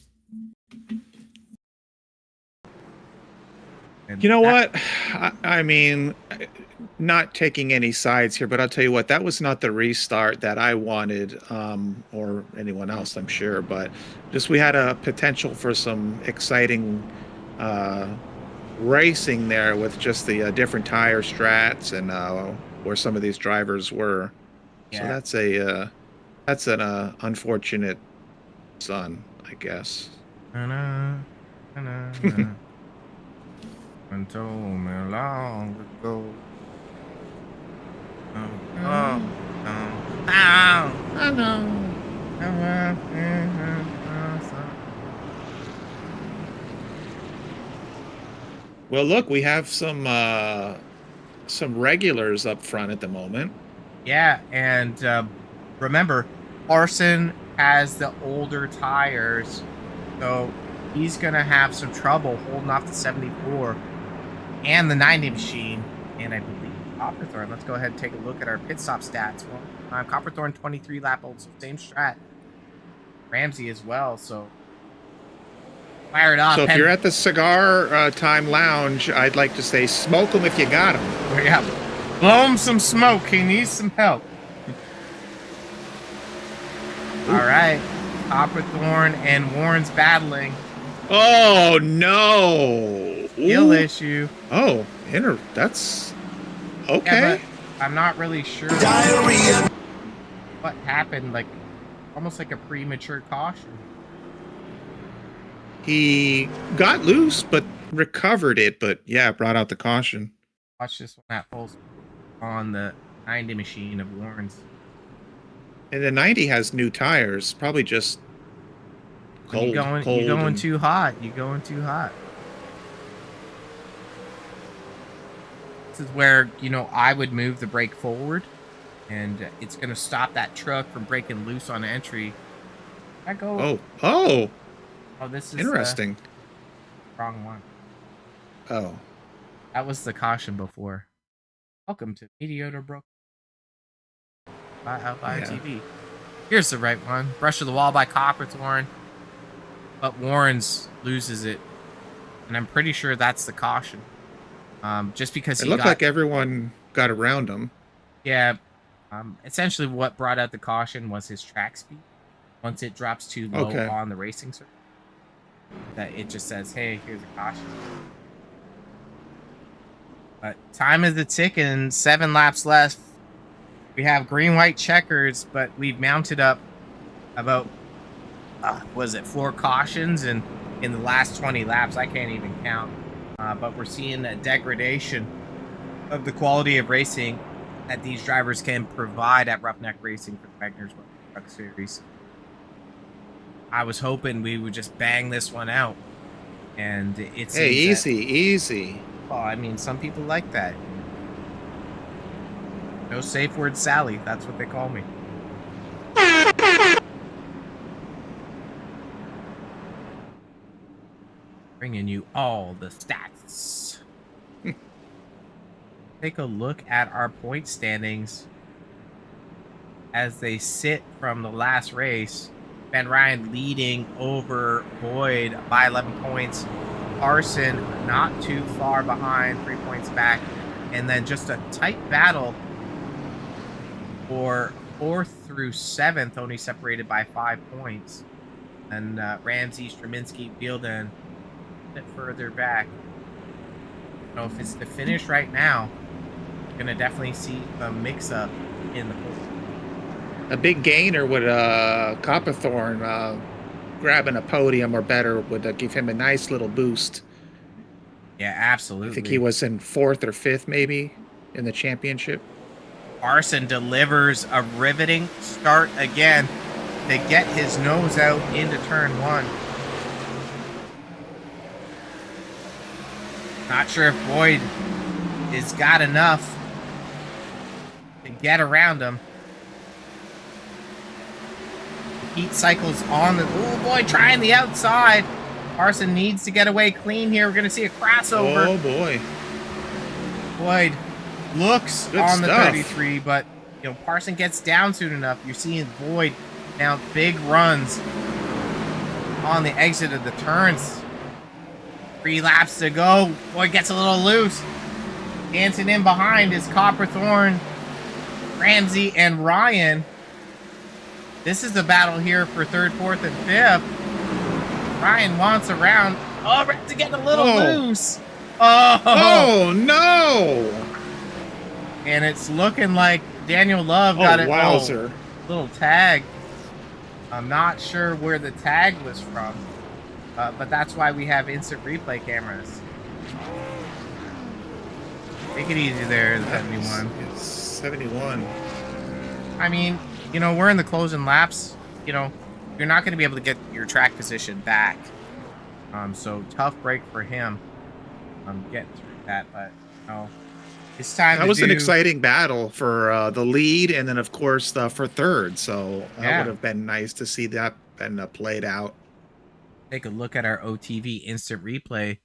And you know what? I mean, not taking any sides here, but I'll tell you what, that was not the restart that I wanted, or anyone else, I'm sure. But just we had a potential for some exciting racing there with just the different tire strats and where some of these drivers were. Yeah. So that's an unfortunate son, I guess. And told me long ago. Well, look, we have some regulars up front at the moment. Yeah, and remember, Parson has the older tires, so he's gonna have some trouble holding off the 74 and the 90 machine, and I believe Copperthorn. Let's go ahead and take a look at our pit stop stats. Well, Copperthorn 23 lap old, so same strat. Ramsey as well, so fire it off. So if you're at the Cigar Time Lounge, I'd like to say smoke them if you got them. Yeah, blow him some smoke. He needs some help. All right, Copperthorn and Warren's battling. Oh no! Skill issue. Oh, that's okay. Yeah, but I'm not really sure what happened. Like, almost like a premature caution. He got loose, but recovered it. But yeah, brought out the caution. Watch this one at full on the 90 machine of Warren's. And the 90 has new tires. Probably just cold. You're going too hot. You're going too hot. This is where, I would move the brake forward, and it's going to stop that truck from breaking loose on entry. I go. Oh, this is interesting. Wrong one. Oh, that was the caution before. Welcome to Mediator Broke by TV. Here's the right one. Brush of the wall by Copperthorn, but Warren's loses it, and I'm pretty sure that's the caution. Just because it looked like everyone got around him. Yeah. Essentially, what brought out the caution was his track speed. Once it drops too low on the racing circuit, that it just says, "Hey, here's a caution." But time is ticking. 7 laps left. We have green-white checkers, but we've mounted up about 4 cautions, and in the last 20 laps, I can't even count. But we're seeing a degradation of the quality of racing that these drivers can provide at Roughneck Racing for the Wagoner's Truck Series. I was hoping we would just bang this one out, and it's easy. Well, I mean, some people like that. No safe word Sally. That's what they call me. Bringing you all the stats. Take a look at our point standings as they sit from the last race. Ben Ryan leading over Boyd by 11 points. Arson not too far behind, 3 points back. And then just a tight battle for 4th through 7th, only separated by 5 points. And Ramsey, Straminsky, Fielden a bit further back. So if it's the finish right now, you're going to definitely see a mix-up in the pool. A big gainer would Copperthorne grabbing a podium or better would give him a nice little boost. Yeah, absolutely. I think he was in 4th or 5th maybe in the championship. Arson delivers a riveting start again to get his nose out into turn 1. Not sure if Boyd has got enough to get around him. Heat cycles on the... Oh, boy, trying the outside. Arson needs to get away clean here. We're going to see a crossover. Oh, boy. Boyd looks Good on the stuff. 33, but, you know, Parson gets down soon enough. You're seeing Boyd now big runs on the exit of the turns. 3 laps to go. Boyd gets a little loose. Dancing in behind is Copperthorne, Ramsey, and Ryan. This is the battle here for 3rd, 4th, and 5th. Ryan wants around. Oh, Ramsey getting a little loose. Oh, no! And it's looking like Daniel Love got it. Wowzer. Little tag. I'm not sure where the tag was from, but that's why we have instant replay cameras. Take it easy there, 71. It's 71. I mean, you know, we're in the closing laps. You know, you're not going to be able to get your track position back. So tough break for him. Getting through that, but you know, it's time. That was an exciting battle for the lead, and then of course for 3rd. So that would have been nice to see that been played out. Take a look at our OTV instant replay.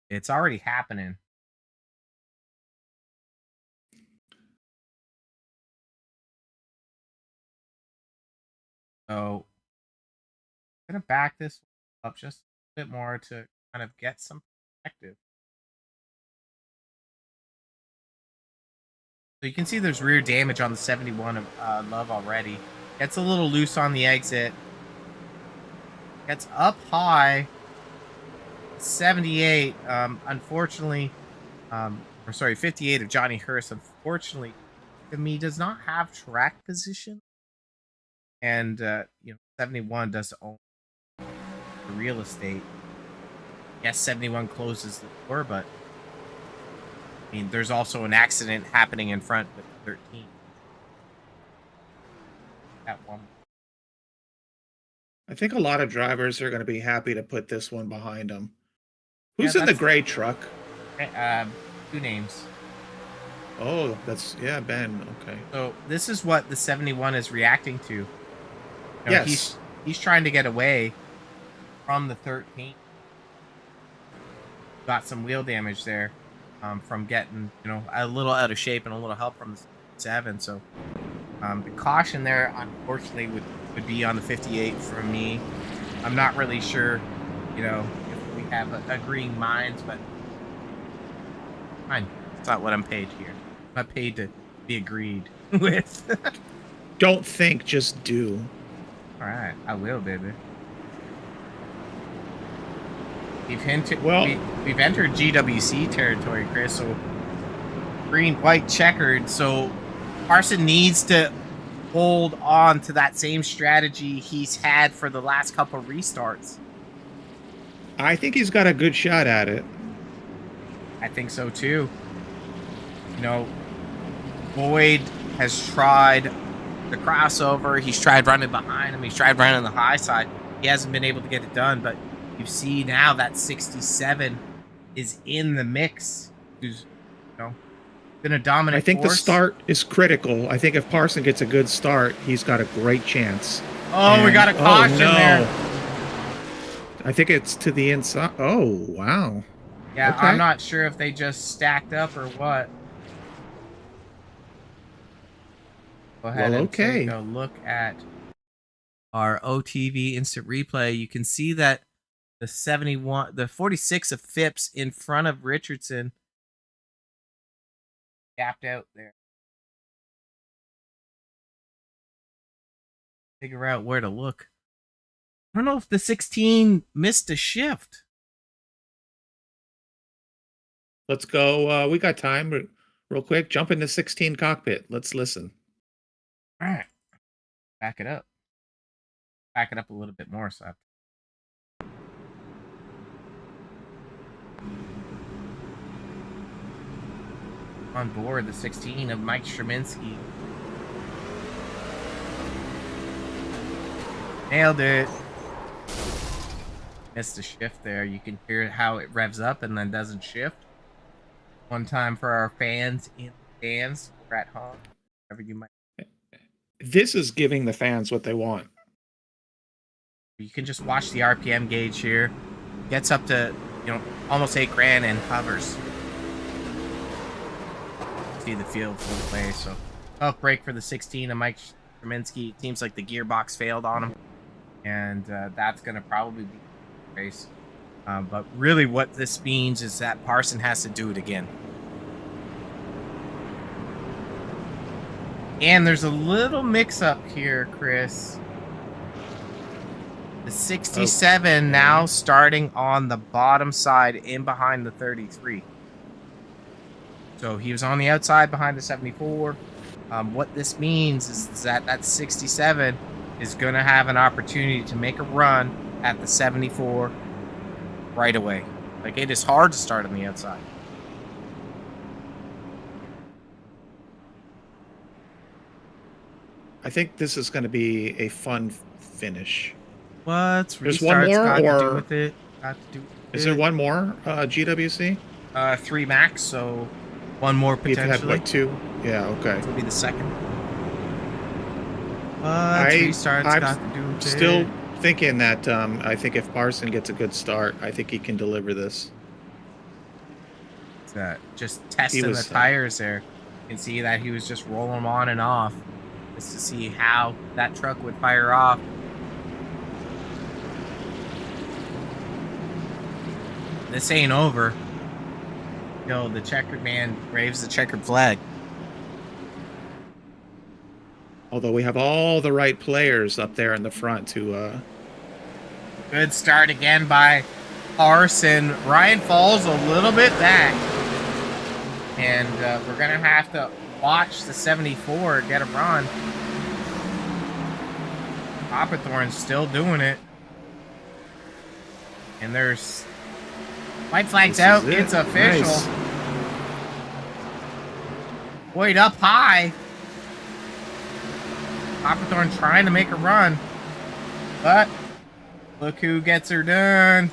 It's already happening. So I'm gonna back this up just a bit more to kind of get some perspective. So you can see there's rear damage on the 71 of Love already. Gets a little loose on the exit. Gets up high. 78. Unfortunately, or sorry, 58 of Johnny Hurst. Unfortunately, to me, does not have track position. And you know, 71 does own the real estate. Yes, 71 closes the door, but I mean, there's also an accident happening in front with 13. That one. I think a lot of drivers are going to be happy to put this one behind them. Who's in the gray truck? 2 names. Oh, that's Ben. Okay. So this is what the 71 is reacting to. You know, Yes. He's trying to get away from the 13. Got some wheel damage there. From getting, you know, a little out of shape and a little help from the 7. So the caution there, unfortunately, would be on the 58 for me. I'm not really sure, you know, if we have agreeing minds, but fine. It's not what I'm paid here. I'm not paid to be agreed with. Don't think, just do. All right, I will, baby. We've entered GWC territory, Chris. So green, white, checkered. So Parson needs to hold on to that same strategy he's had for the last couple restarts. I think he's got a good shot at it. I think so too. You know, Boyd has tried the crossover. He's tried running behind him. He's tried running the high side. He hasn't been able to get it done, but you see now that 67 is in the mix. Who's, you know, Gonna dominate I think the force. start is critical. I think if Parson gets a good start, he's got a great chance. Oh, we got a caution there. I think it's to the inside. Oh, wow. Yeah, Okay. I'm not sure if they just stacked up or what. Go ahead and take a look at our OTV instant replay. You can see that the 46 of Phipps in front of Richardson gapped out there. Figure out where to look. I don't know if the 16 missed a shift. Let's go. We got time. Real quick, jump in the 16 cockpit. Let's listen. All right. Back it up. Back it up a little bit more. So on board the 16 of Mike Straminsky. Nailed it. Missed the shift there. You can hear how it revs up and then doesn't shift. One time for our fans in the stands or at home, wherever you might. This is giving the fans what they want. You can just watch the RPM gauge here. Gets up to, almost 8 grand and hovers. See the field full way. So tough break for the 16 of Mike Straminsky. It seems like the gearbox failed on him, and that's going to probably be the race. But really what this means is that Parson has to do it again. And there's a little mix-up here, Chris. The 67 now starting on the bottom side in behind the 33. So he was on the outside behind the 74. What this means is that that 67 is going to have an opportunity to make a run at the 74 right away. Like, it is hard to start on the outside. I think this is going to be a fun finish. What's There's one more, got or to do with it? Got to do with is it. there one more GWC? 3 max, so one more You potentially. have like 2. Yeah. Okay. This will be the second. 3 starts I'm got to do with still it. thinking that I think if Parson gets a good start, I think he can deliver this. Just testing the tires there. You can see that he was just rolling them on and off just to see how that truck would fire off. This ain't over. The checkered man waves the checkered flag. Although we have all the right players up there in the front to Good start again by Parson. Ryan falls a little bit back. And we're going to have to watch the 74 get a run. Hopperthorne's still doing it. And there's white flags out. It's official. Nice. Boyd up high. Hopperthorne trying to make a run. But look who gets her done.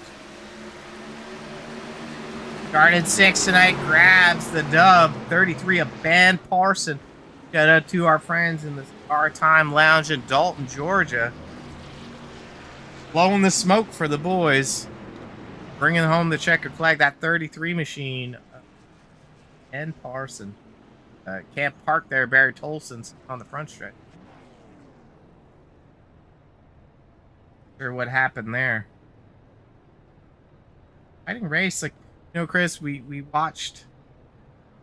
Started 6th tonight, grabs the dub. 33 of Ben Parson. Shout out to our friends in the Our Time Lounge in Dalton, Georgia. Blowing the smoke for the boys. Bringing home the checkered flag. That 33 machine. Ben Parson. Can't park there. Barry Tolson's on the front stretch. Sure what happened there. Fighting race, like, Chris, we watched,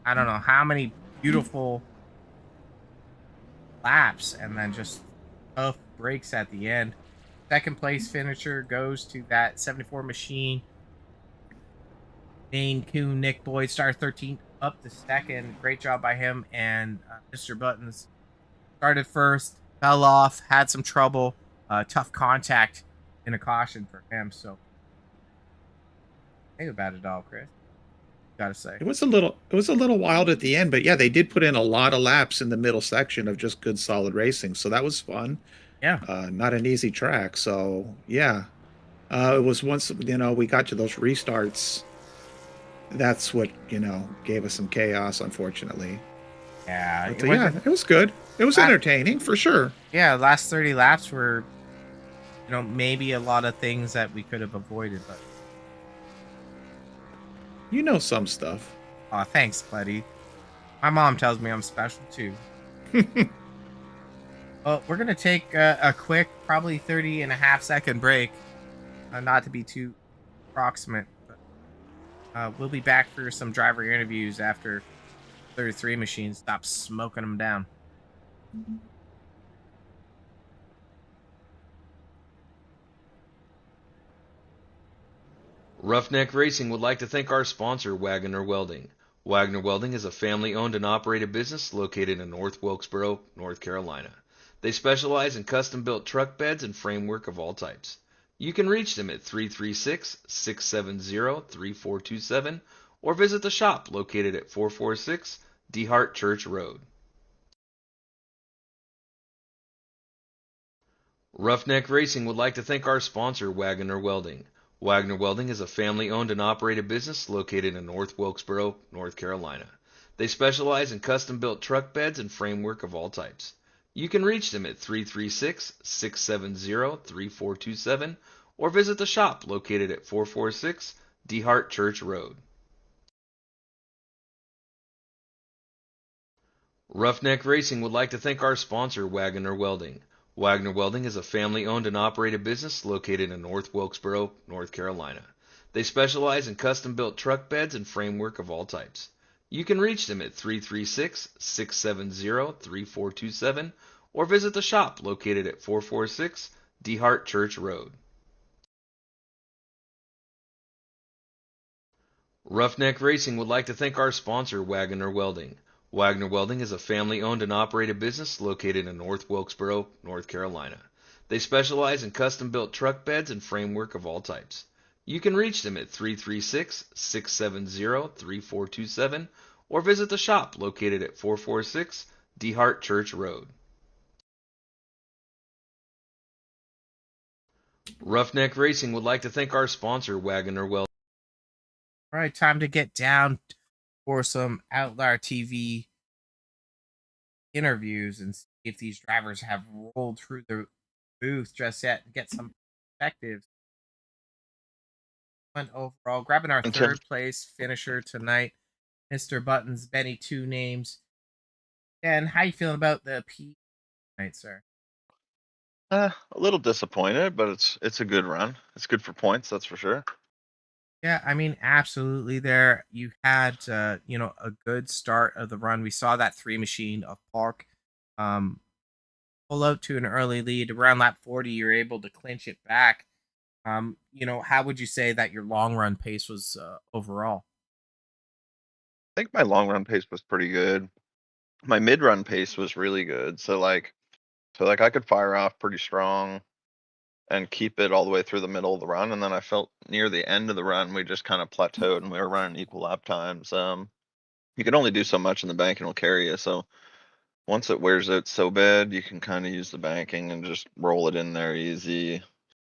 I don't know how many beautiful laps and then just tough breaks at the end. Second place finisher goes to that 74 machine. Dane Kuhn, Nick Boyd, started 13th up to second. Great job by him. And Mr. Buttons started first, fell off, had some trouble. Tough contact in a caution for him. So, think about it all, Chris. Gotta say. It was a little wild at the end, but yeah, they did put in a lot of laps in the middle section of just good solid racing. So that was fun. Yeah. Not an easy track. So yeah. It was once, we got to those restarts. that's what gave us some chaos, unfortunately. Yeah, But it yeah, wasn't. it was good. It was la- entertaining for sure. Yeah, last 30 laps were, maybe a lot of things that we could have avoided, but You know some stuff. oh, thanks, buddy. My mom tells me I'm special too. Well, we're gonna take a quick, probably 30 and a half second break, not to be too proximate, but we'll be back for some driver interviews after 33 machines stop smoking them down. Roughneck Racing would like to thank our sponsor, Wagoner Welding. Wagoner Welding is a family-owned and operated business located in North Wilkesboro, North Carolina. They specialize in custom-built truck beds and framework of all types. You can reach them at 336-670-3427 or visit the shop located at 446 DeHart Church Road. Roughneck Racing would like to thank our sponsor, Wagoner Welding. Wagoner Welding is a family-owned and operated business located in North Wilkesboro, North Carolina. They specialize in custom-built truck beds and framework of all types. You can reach them at 336-670-3427 or visit the shop located at 446 DeHart Church Road. Roughneck Racing would like to thank our sponsor, Wagoner Welding. Wagoner Welding is a family-owned and operated business located in North Wilkesboro, North Carolina. They specialize in custom-built truck beds and framework of all types. You can reach them at 336-670-3427 or visit the shop located at 446 DeHart Church Road. Roughneck Racing would like to thank our sponsor, Wagoner Welding. Wagoner Welding is a family-owned and operated business located in North Wilkesboro, North Carolina. They specialize in custom-built truck beds and framework of all types. You can reach them at 336-670-3427 or visit the shop located at 446 DeHart Church Road. Roughneck Racing would like to thank our sponsor, Wagoner Welding. All right, time to get down for some Outlier TV interviews and see if these drivers have rolled through the booth just yet and get some perspectives. Went overall, grabbing our Okay. third place finisher tonight, Mr. Buttons, Benny, two names. And how you feeling about the P tonight, sir? A little disappointed, but it's a good run. It's good for points, that's for sure. Yeah, I mean, absolutely. There, you had a good start of the run. We saw that three machine of Park pull out to an early lead around lap 40. You're able to clinch it back. How would you say that your long run pace was overall? I think my long run pace was pretty good. My mid run pace was really good. So I could fire off pretty strong and keep it all the way through the middle of the run. And then I felt near the end of the run, we just kind of plateaued and we were running equal lap times. You can only do so much in the banking will carry you. So once it wears out so bad, you can kind of use the banking and just roll it in there easy,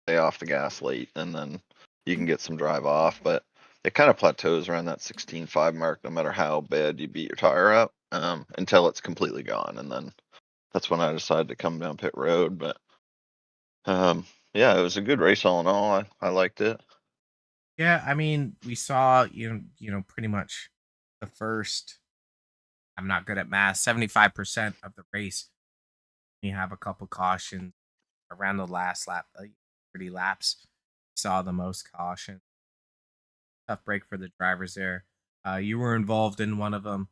stay off the gas late, and then you can get some drive off. But it kind of plateaus around that 16.5 mark, no matter how bad you beat your tire up, until it's completely gone. And then that's when I decided to come down pit road. But yeah, it was a good race all in all. I liked it. Yeah, I mean, we saw pretty much the first. I'm not good at math. 75% of the race. You have a couple cautions around the last lap, 30 laps. We saw the most caution. Tough break for the drivers there. You were involved in one of them,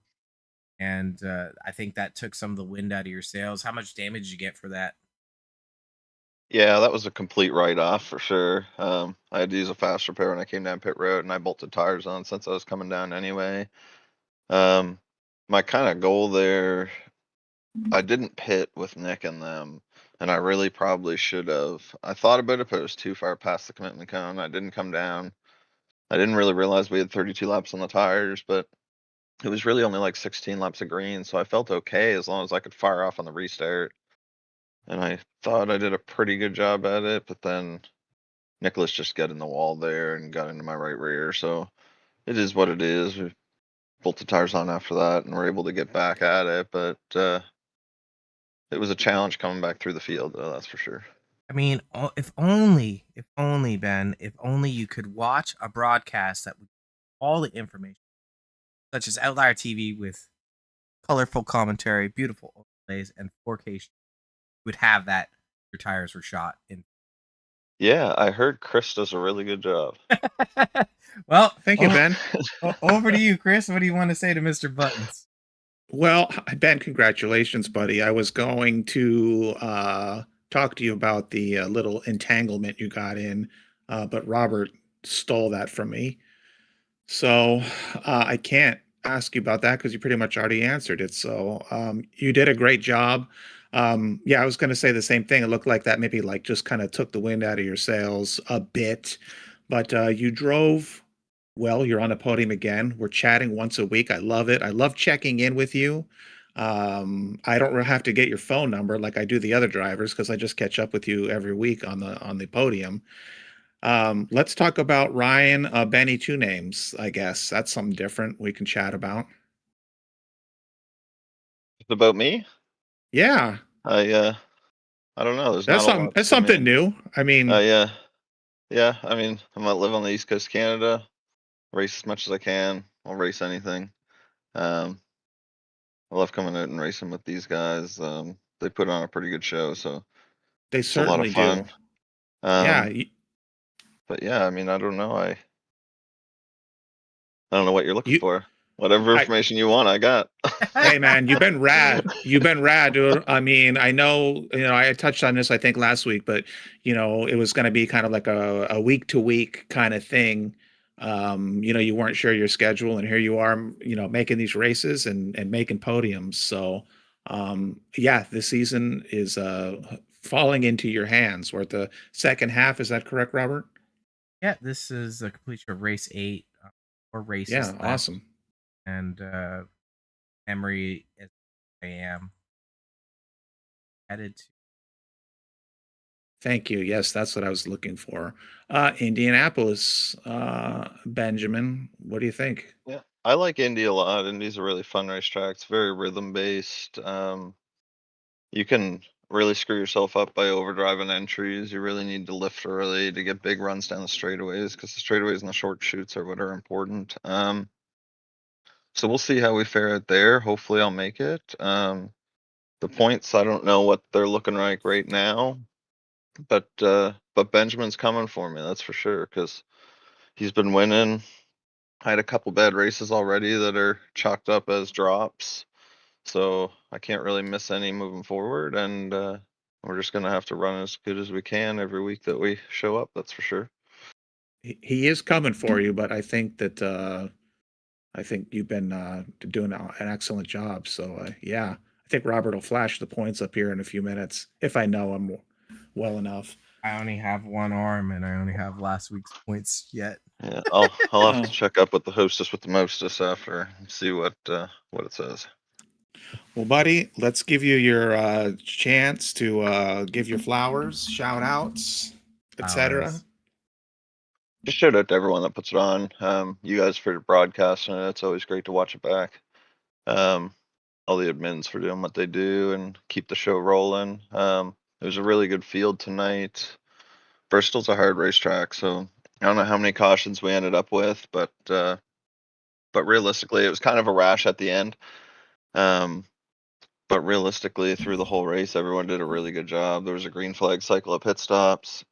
and I think that took some of the wind out of your sails. How much damage did you get for that? Yeah, that was a complete write-off for sure. I had to use a fast repair when I came down pit road, and I bolted tires on since I was coming down anyway. My kind of goal there, I didn't pit with Nick and them, and I really probably should have. I thought about it, but it was too far past the commitment cone. I didn't come down. I didn't really realize we had 32 laps on the tires, but it was really only like 16 laps of green, so I felt okay as long as I could fire off on the restart. And I thought I did a pretty good job at it, but then Nicholas just got in the wall there and got into my right rear. So it is what it is. We pulled the tires on after that and were able to get back at it, but it was a challenge coming back through the field, though, that's for sure. I mean, if only, Ben, if only you could watch a broadcast that would all the information, such as Outlier TV with colorful commentary, beautiful overlays, and 4K. You would have that. Your tires were shot in. Yeah, I heard Chris does a really good job. Well, Thank you, Ben. Over to you, Chris. What do you want to say to Mr. Buttons? Well, Ben, congratulations, buddy. I was going to talk to you about the little entanglement you got in, but Robert stole that from me. So I can't ask you about that because you pretty much already answered it. So you did a great job. Yeah, I was going to say the same thing. It looked like that maybe like just kind of took the wind out of your sails a bit, but you drove well. You're on the podium again. We're chatting once a week. I love it. I love checking in with you. I don't have to get your phone number like I do the other drivers because I just catch up with you every week on the podium. Let's talk about Ryan, Benny, two names. I guess that's something different we can chat about. It's about me? Yeah, I don't know. There's that's not a lot. that's something new. I mean, Yeah. I mean, I might live on the East Coast of Canada, race as much as I can. I'll race anything. I love coming out and racing with these guys. They put on a pretty good show, so they it's a lot certainly of fun. do. Yeah, But yeah, I mean, I don't know. I don't know what you're looking You- for. Whatever information you want, I got. hey man, you've been rad. You've been rad, dude. I mean, I know, I touched on this I think last week, but it was going to be kind of like a week to week kind of thing. You weren't sure your schedule, and here you are, making these races and making podiums. So, yeah, this season is falling into your hands. We're at the second half. Is that correct, Robert? Yeah, this is a completion of race 8 or races. Yeah, left. awesome. And Emery is I am headed to. Thank you. Yes, that's what I was looking for. Indianapolis, Benjamin, what do you think? Yeah, I like Indy a lot. Indy's a really fun racetrack. It's very rhythm based. You can really screw yourself up by overdriving entries. You really need to lift early to get big runs down the straightaways because the straightaways and the short shoots are what are important. So we'll see how we fare out there. Hopefully I'll make it. The points, I don't know what they're looking like right now, but Benjamin's coming for me, that's for sure, because he's been winning. I had a couple bad races already that are chalked up as drops, so I can't really miss any moving forward, and we're just gonna have to run as good as we can every week that we show up, that's for sure. He is coming for you, but I think that I think you've been doing an excellent job. So yeah, I think Robert will flash the points up here in a few minutes if I know him well enough. I only have one arm, and I only have last week's points yet. Yeah, I'll have to check up with the hostess with the mostest after and see what it says. Well, buddy, let's give you your chance to give your flowers, shout outs, etc. Just shout out to everyone that puts it on. You guys for broadcasting it. It's always great to watch it back. All the admins for doing what they do and keep the show rolling. It was a really good field tonight. Bristol's a hard racetrack, so I don't know how many cautions we ended up with, but realistically, it was kind of a rash at the end. But realistically, through the whole race, everyone did a really good job. There was a green flag cycle of pit stops.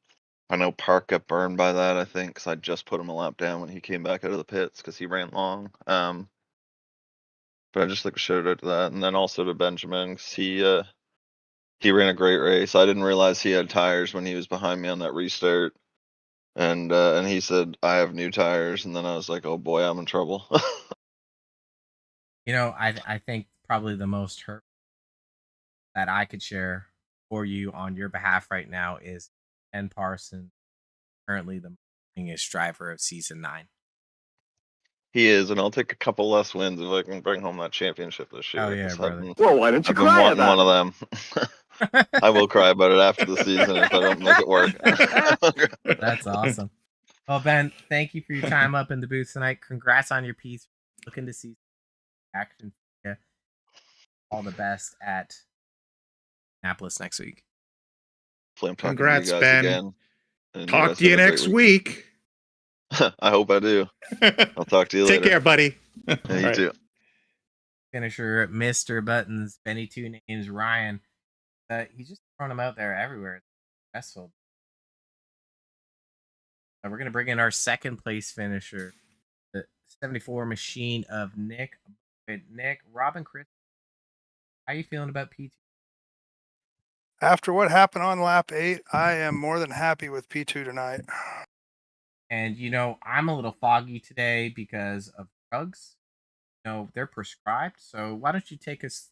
I know Park got burned by that, I think, because I just put him a lap down when he came back out of the pits because he ran long. But I just like to shout out to that, and then also to Benjamin because he ran a great race. I didn't realize he had tires when he was behind me on that restart, and he said I have new tires, and then I was like, oh boy, I'm in trouble. I think probably the most hurt that I could share for you on your behalf right now is Ken Parsons, currently the youngest driver of season 9. He is, and I'll take a couple less wins if I can bring home that championship this year. Oh yeah, brother. Well, why don't you I've been cry wanting about one it? of them. I will cry about it after the season if I don't make it work. That's awesome. Well, Ben, thank you for your time up in the booth tonight. Congrats on your piece. Looking to see action for you. All the best at Annapolis next week. I'm talking to Congrats, you guys Ben. again. And you Talk guys to you have a great next weekend. week. I hope I do. I'll talk to you Take later. care, buddy. Yeah, All you right. too. Finisher, Mr. Buttons, Benny Two Names, Ryan. He's just throwing them out there everywhere. It's successful. We're going to bring in our second place finisher, the 74 machine of Nick. Nick, Robin, Chris, how you feeling about P2? After what happened on lap 8, I am more than happy with P2 tonight. And, I'm a little foggy today because of drugs. They're prescribed. So why don't you take us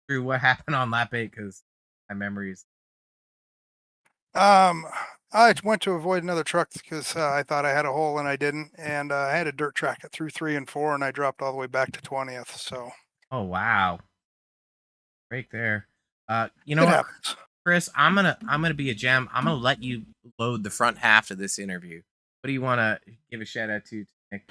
through what happened on lap 8? Because my memory is. I went to avoid another truck because I thought I had a hole and I didn't. And I had a dirt track at through 3 and 4, and I dropped all the way back to 20th. So. Oh, wow. Break there. You It know what, happens. Chris? I'm gonna be a gem. I'm gonna let you load the front half of this interview. What do you want to give a shout out to, Nick?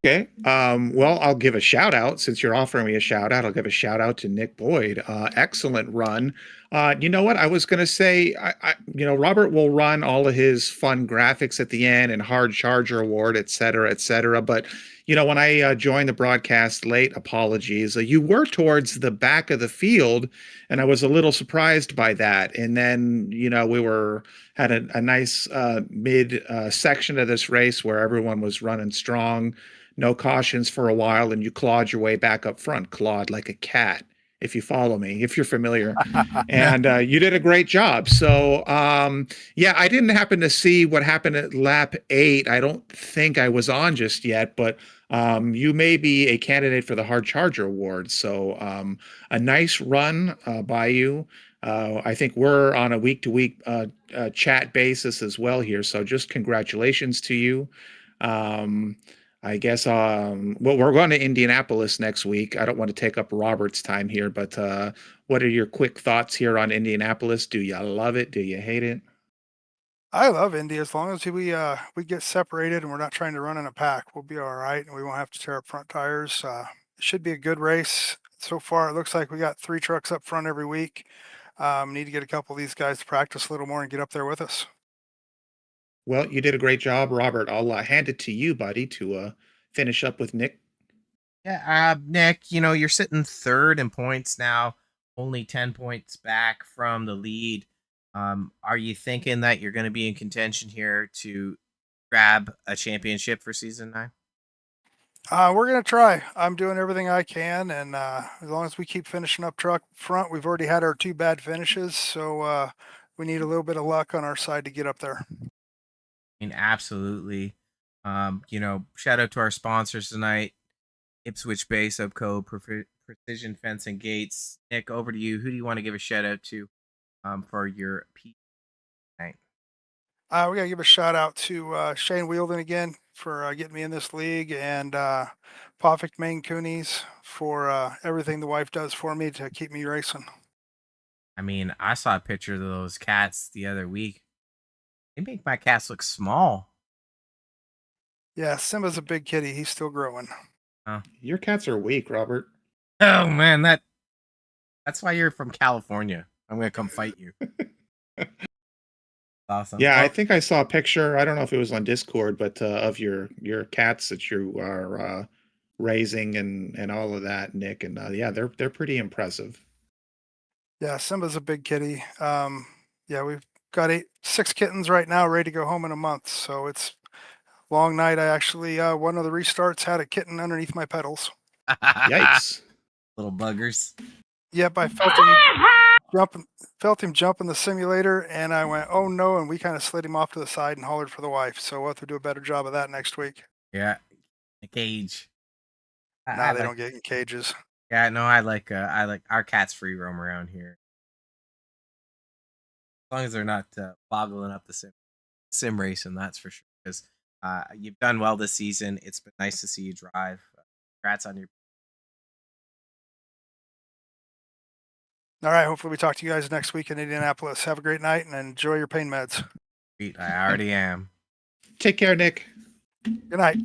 Okay. Well, I'll give a shout out since you're offering me a shout out. I'll give a shout out to Nick Boyd. Excellent run. You know what? I was going to say, Robert will run all of his fun graphics at the end and hard charger award, et cetera, et cetera. But, when I joined the broadcast late, apologies. You were towards the back of the field, and I was a little surprised by that. And then, had a nice mid section of this race where everyone was running strong. No cautions for a while, and you clawed your way back up front, clawed like a cat, if you follow me, if you're familiar. And you did a great job. So, I didn't happen to see what happened at lap 8. I don't think I was on just yet, but you may be a candidate for the Hard Charger Award. So a nice run by you. I think we're on a week-to-week chat basis as well here. So just congratulations to you. I guess we're going to Indianapolis next week. I don't want to take up Robert's time here, but what are your quick thoughts here on Indianapolis? Do you love it? Do you hate it? I love Indy as long as we get separated and we're not trying to run in a pack. We'll be all right, and we won't have to tear up front tires. It should be a good race. So far, it looks like we got 3 trucks up front every week. Need to get a couple of these guys to practice a little more and get up there with us. Well, you did a great job, Robert. I'll hand it to you, buddy, to finish up with Nick. Yeah, Nick, you're sitting third in points now, only 10 points back from the lead. Are you thinking that you're going to be in contention here to grab a championship for season 9? We're going to try. I'm doing everything I can, and as long as we keep finishing up truck front, we've already had our 2 bad finishes, so we need a little bit of luck on our side to get up there. Absolutely. Shout out to our sponsors tonight, Ipswich Bay Subco, Precision Fence and Gates. Nick, over to you. Who do you want to give a shout out to for your P night? We got to give a shout out to Shane Welding again for getting me in this league, and Perfect Maine Coonies for everything the wife does for me to keep me racing. I saw a picture of those cats the other week. They make my cats look small. Yeah, Simba's a big kitty. He's still growing. Your cats are weak, Robert. Oh man, that's why you're from California. I'm gonna come fight you. Awesome. Yeah, I think I saw a picture. I don't know if it was on Discord, but of your cats that you are raising and all of that, Nick. And they're pretty impressive. Yeah, Simba's a big kitty. We've got 6 kittens right now, ready to go home in a month. So it's a long night. I actually one of the restarts had a kitten underneath my pedals. Yikes! Little buggers. Yep, I felt him jump in the simulator, and I went, oh no, and we kind of slid him off to the side and hollered for the wife. So we'll have to do a better job of that next week. Yeah, a cage. No, they don't get in cages. Yeah, no, I like our cats free roam around here. As long as they're not boggling up the sim racing, that's for sure. Because you've done well this season. It's been nice to see you drive. Congrats on your. All right, hopefully we talk to you guys next week in Indianapolis. Have a great night and enjoy your pain meds. Sweet, I already am. Take care, Nick. Good night.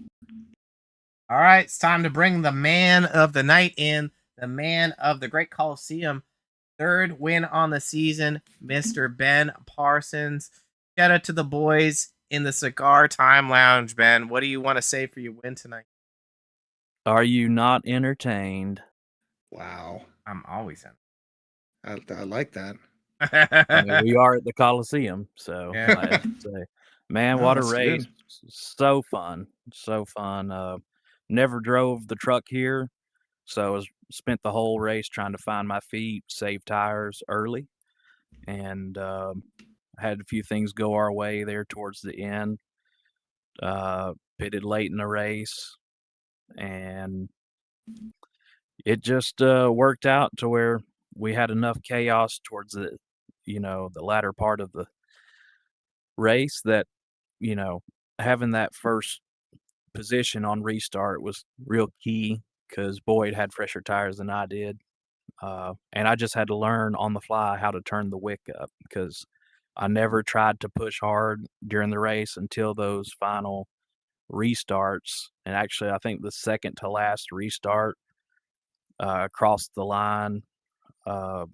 All right, it's time to bring the man of the night in, the man of the Great Coliseum. Third win on the season, Mr. Ben Parsons. Shout out to the boys in the Cigar Time Lounge, Ben. What do you want to say for your win tonight? Are you not entertained? Wow. I'm always in. I like that. I mean, we are at the Coliseum, so Yeah. I have to say, man, No, what a that's race! good. So fun, so fun. Never drove the truck here, so I spent the whole race trying to find my feet, save tires early, and had a few things go our way there towards the end. Pitted late in the race, and it just worked out to where we had enough chaos towards the latter part of the race that having that first position on restart was real key because Boyd had fresher tires than I did, and I just had to learn on the fly how to turn the wick up because I never tried to push hard during the race until those final restarts. And actually, I think the second to last restart, across the line, uh,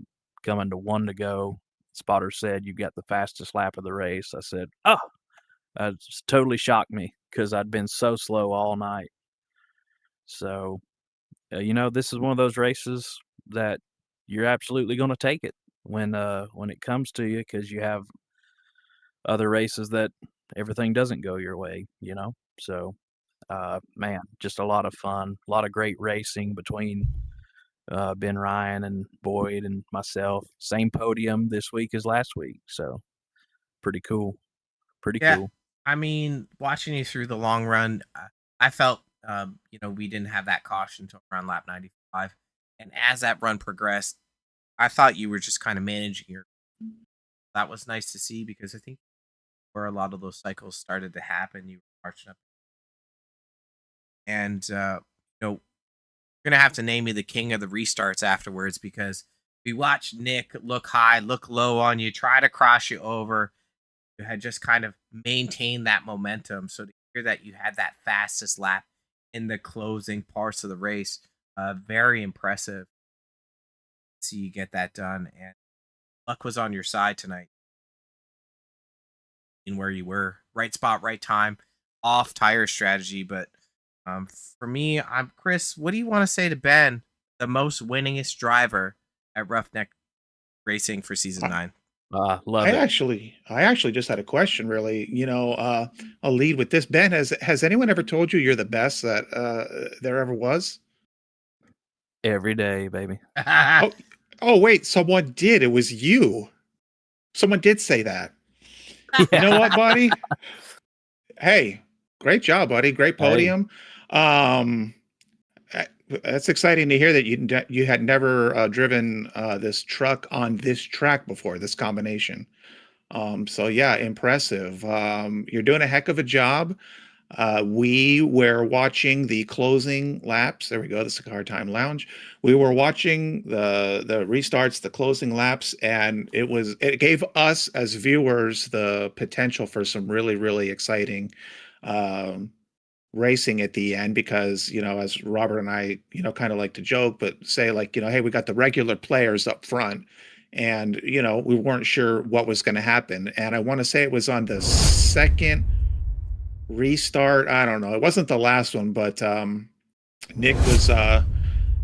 coming to 1 to go, spotter said, "You got the fastest lap of the race." I said, "Oh," it just totally shocked me because I'd been so slow all night. So, this is one of those races that you're absolutely going to take it when it comes to you because you have other races that everything doesn't go your way. So, man, just a lot of fun, a lot of great racing between Ben Ryan and Boyd and myself. Same podium this week as last week, so pretty cool. Pretty Yeah, cool. I mean, watching you through the long run, I felt, we didn't have that caution until around lap 95. And as that run progressed, I thought you were just kind of managing your. That was nice to see because I think where a lot of those cycles started to happen, you were marching up. And, we're going to have to name you the king of the restarts afterwards because we watched Nick look high, look low on you, try to cross you over. You had just kind of maintained that momentum. So to hear that you had that fastest lap in the closing parts of the race, very impressive. See you get that done, and luck was on your side tonight. In where you were, right spot, right time, off tire strategy. But for me, I'm Chris. What do you want to say to Ben, the most winningest driver at Roughneck Racing for season 9? Love I it. actually just had a question, really. I'll lead with this. Ben, has anyone ever told you you're the best that there ever was? Every day, baby. Oh, oh, wait, someone did. It was you. Someone did say that. You know what, buddy? Hey, great job, buddy. Great Hey. podium. That's exciting to hear that you had never driven this truck on this track before, this combination. So yeah, impressive. You're doing a heck of a job. We were watching the closing laps. There we go, the Cigar Time Lounge. We were watching the restarts, the closing laps, and it gave us as viewers the potential for some really, really exciting um, racing at the end because, as Robert and I, kind of like to joke, but say like, hey, we got the regular players up front and, we weren't sure what was going to happen. And I want to say it was on the second restart. I don't know. It wasn't the last one, but Nick was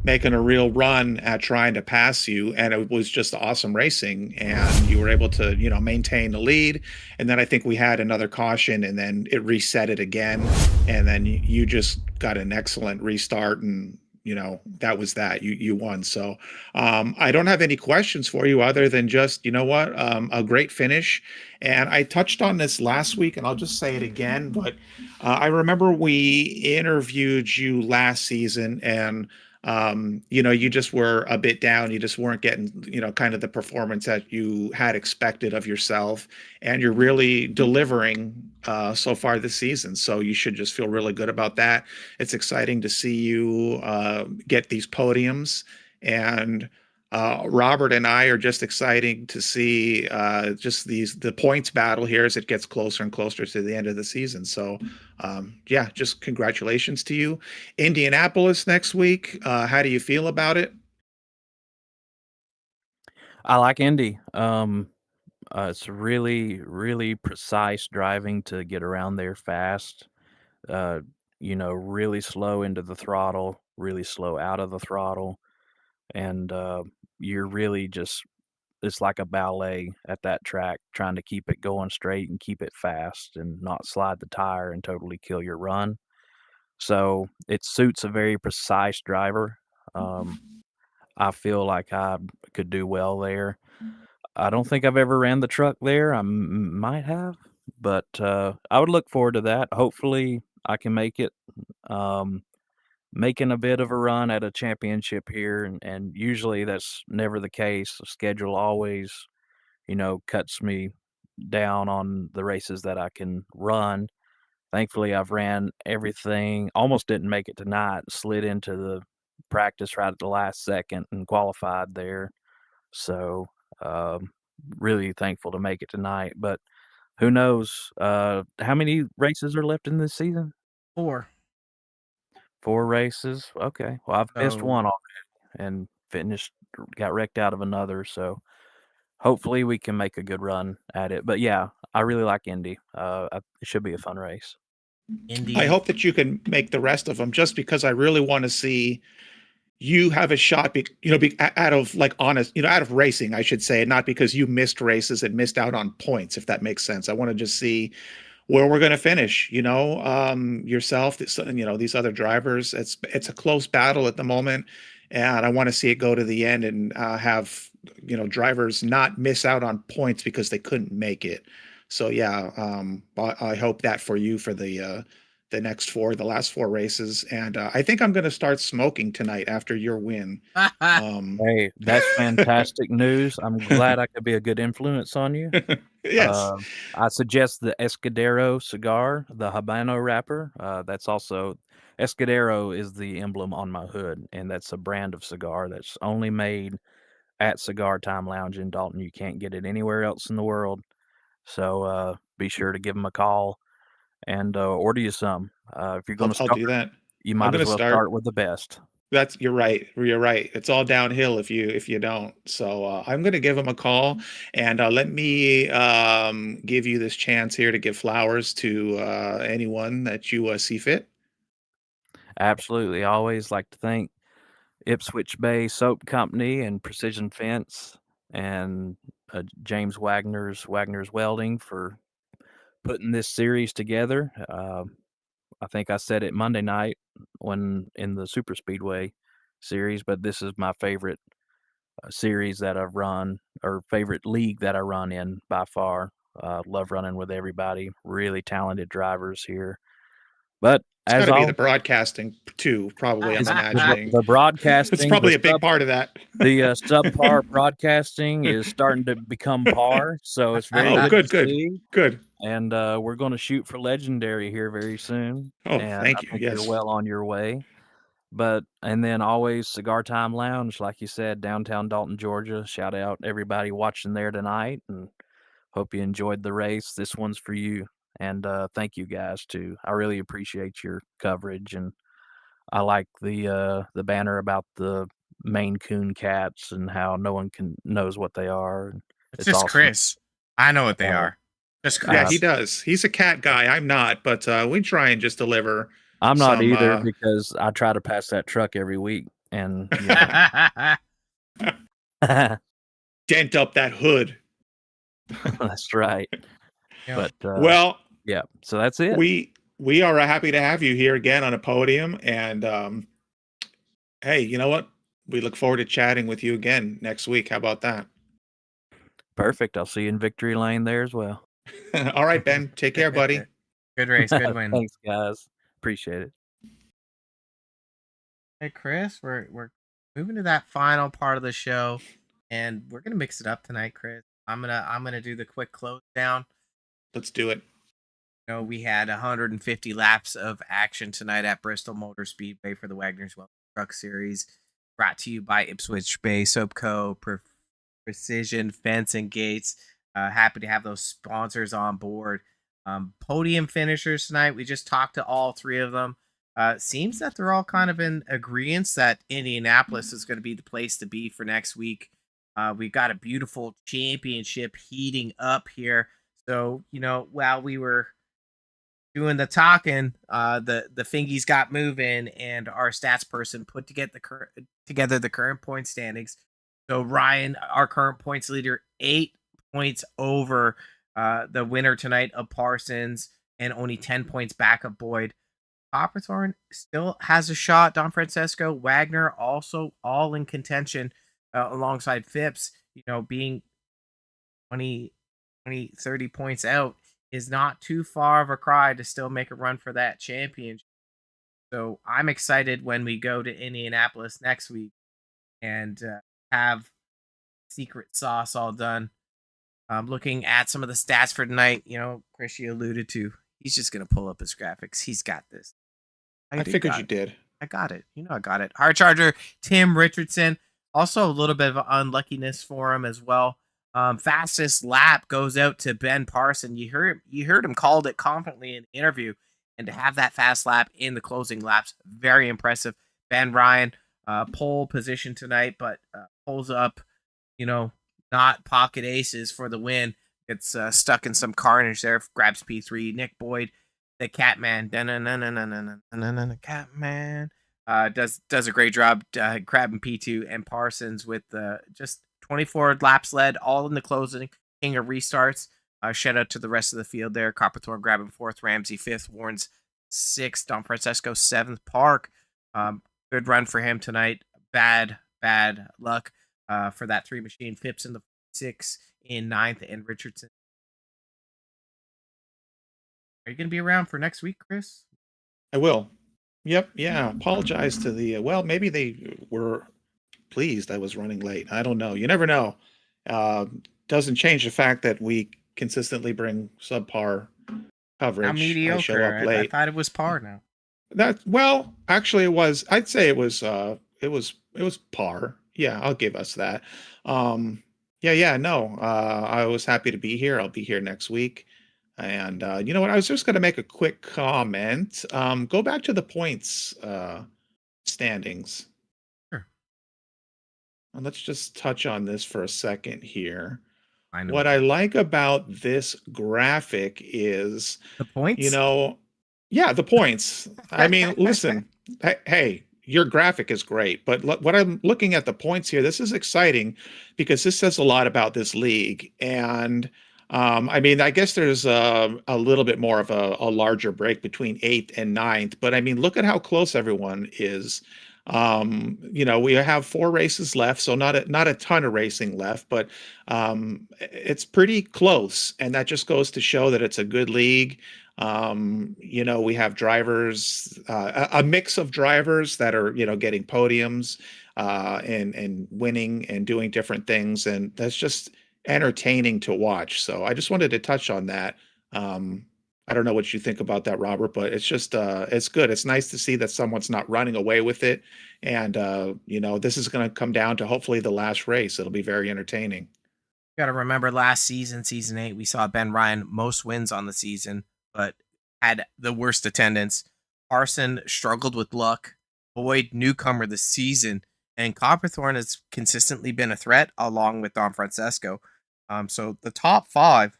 making a real run at trying to pass you, and it was just awesome racing. And you were able to, maintain the lead. And then I think we had another caution, and then it reset it again. And then you just got an excellent restart, and that was that. You won. So I don't have any questions for you other than just, a great finish. And I touched on this last week, and I'll just say it again. But I remember we interviewed you last season, and you just were a bit down. You just weren't getting, kind of the performance that you had expected of yourself. And you're really delivering so far this season. So you should just feel really good about that. It's exciting to see you get these podiums. And Robert and I are just exciting to see just the points battle here as it gets closer and closer to the end of the season. So, yeah, just congratulations to you. Indianapolis next week. How do you feel about it? I like Indy. It's really, really precise driving to get around there fast. Uh, really slow into the throttle, really slow out of the throttle, and you're really just it's like a ballet at that track, trying to keep it going straight and keep it fast and not slide the tire and totally kill your run. So it suits a very precise driver. Um, I feel like I could do well there. I don't think I've ever ran the truck there. Might have, but I would look forward to that. Hopefully, I can make it. Um, Making a bit of a run at a championship here, and usually that's never the case. The schedule always, cuts me down on the races that I can run. Thankfully, I've ran everything. Almost didn't make it tonight. Slid into the practice right at the last second and qualified there. So, um, really thankful to make it tonight. But who knows? How many races are left in this season? 4. 4 races. Okay. Well, I've missed So one already and got wrecked out of another. So hopefully we can make a good run at it. But yeah, I really like Indy. It should be a fun race. Indy. I hope that you can make the rest of them, just because I really want to see you have a shot, out of like honest, out of racing, I should say, not because you missed races and missed out on points, if that makes sense. I want to just see where we're going to finish, yourself, these other drivers. It's a close battle at the moment, and I want to see it go to the end and have, drivers not miss out on points because they couldn't make it. So yeah, I hope that for you for the last 4 races. And I think I'm going to start smoking tonight after your win. Hey, that's fantastic news. I'm glad I could be a good influence on you. Yes. I suggest the Escudero cigar, the Habano wrapper. That's also Escudero is the emblem on my hood, and that's a brand of cigar that's only made at Cigar Time Lounge in Dalton. You can't get it anywhere else in the world. So be sure to give them a call and order you some. If you're going to I'll start, do that. you I'm might going as to well start. start with the best. You're right. You're right. It's all downhill if you don't. So I'm going to give him a call, and let me give you this chance here to give flowers to anyone that you see fit. Absolutely. I always like to thank Ipswich Bay Soap Company and Precision Fence and James Wagner's Welding for putting this series together. I think I said it Monday night when in the Super Speedway series, but this is my favorite series that I've run, or favorite league that I run in by far. Love running with everybody. Really talented drivers here. But It's got as to be the all broadcasting too, probably. I'm imagining the it's broadcasting, probably a big part of that. the subpar broadcasting is starting to become par, so it's very Oh, good to good. see. Good. And we're going to shoot for legendary here very soon. Oh, And thank I you. think you're Yes. well on your way. And then always Cigar Time Lounge, like you said, downtown Dalton, Georgia. Shout out everybody watching there tonight, and hope you enjoyed the race. This one's for you. And thank you guys too. I really appreciate your coverage, and I like the banner about the Maine Coon cats and how no one knows what they are. It's It's just awesome. Chris. I know what they Uh, are. Just Yeah, Chris. he does. He's a cat guy. I'm not, but we try and just deliver I'm not some either, because I try to pass that truck every week, and dent up that hood. that's right. Yeah. But Well, yeah, so that's it. we are happy to have you here again on a podium, and hey, you know what? We look forward to chatting with you again next week. How about that? Perfect. I'll see you in Victory Lane there as well. All right, Ben. Take care, buddy. Good race, good win. Thanks, guys. Appreciate it. Hey, Chris, we're moving to that final part of the show, and we're gonna mix it up tonight, Chris. I'm gonna do the quick close down. Let's do it. We had 150 laps of action tonight at Bristol Motor Speedway for the Wagner's Welding Truck Series. brought to you by Ipswich Bay Soap Co. Precision Fence and Gates. Happy to have those sponsors on board. Podium finishers tonight. We just talked to all three of them. Seems that they're all kind of in agreement that Indianapolis is going to be the place to be for next week. We've got a beautiful championship heating up here. So, while we were doing the talking, the fingies got moving, and our stats person put together the current point standings. So Ryan, our current points leader, 8 points over the winner tonight of Parsons, and only 10 points back of Boyd. Copperthorne still has a shot. Don Francesco, Wagner also all in contention alongside Phipps. Being 20, 30 points out is not too far of a cry to still make a run for that championship. So I'm excited when we go to Indianapolis next week and have secret sauce all done. Looking at some of the stats for tonight, Chris, you alluded to, he's just going to pull up his graphics. He's got this. I figured you did. I got it. I got it. Hard charger, Tim Richardson. Also a little bit of unluckiness for him as well. Fastest lap goes out to Ben Parson. You heard him called it confidently in the interview, and to have that fast lap in the closing laps, very impressive. Ben Ryan, pole position tonight, but pulls up, not pocket aces for the win. Gets stuck in some carnage there. Grabs P3. Nick Boyd, the Catman, Catman, does a great job grabbing P2, and Parsons with just 24 laps led, all in the closing. King of restarts. Shout out to the rest of the field there. Copperthorne grabbing 4th, Ramsey 5th, Warren's 6th, Don Francesco 7th, Park. Good run for him tonight. Bad luck for that 3 machine. Phipps in the 6th, in 9th, and Richardson. Are you going to be around for next week, Chris? I will. Yep. Yeah. Apologize to the, maybe they were pleased I was running late. I don't know. You never know. Doesn't change the fact that we consistently bring subpar coverage. How mediocre. I show up late. I thought it was par now. Actually it was, I'd say it was par. Yeah, I'll give us that. No. I was happy to be here. I'll be here next week. And you know what? I was just going to make a quick comment. Go back to the points standings. Sure. And let's just touch on this for a second here. I know. What I like about this graphic is the points. The points. I mean, listen. Hey, your graphic is great, but what I'm looking at the points here, this is exciting because this says a lot about this league. And I guess there's a little bit more of a larger break between 8th and 9th, but I mean, look at how close everyone is. We have 4 races left, so not a ton of racing left, but it's pretty close, and that just goes to show that it's a good league. We have drivers, a mix of drivers that are, getting podiums, and winning and doing different things. And that's just entertaining to watch. So I just wanted to touch on that. I don't know what you think about that, Robert, but it's just, it's good. It's nice to see that someone's not running away with it. And, this is going to come down to hopefully the last race. It'll be very entertaining. Got to remember last season, season 8, we saw Ben Ryan most wins on the season, but had the worst attendance. Parson struggled with luck. Boyd, newcomer this season, and Copperthorne has consistently been a threat along with Don Francesco. So the top 5,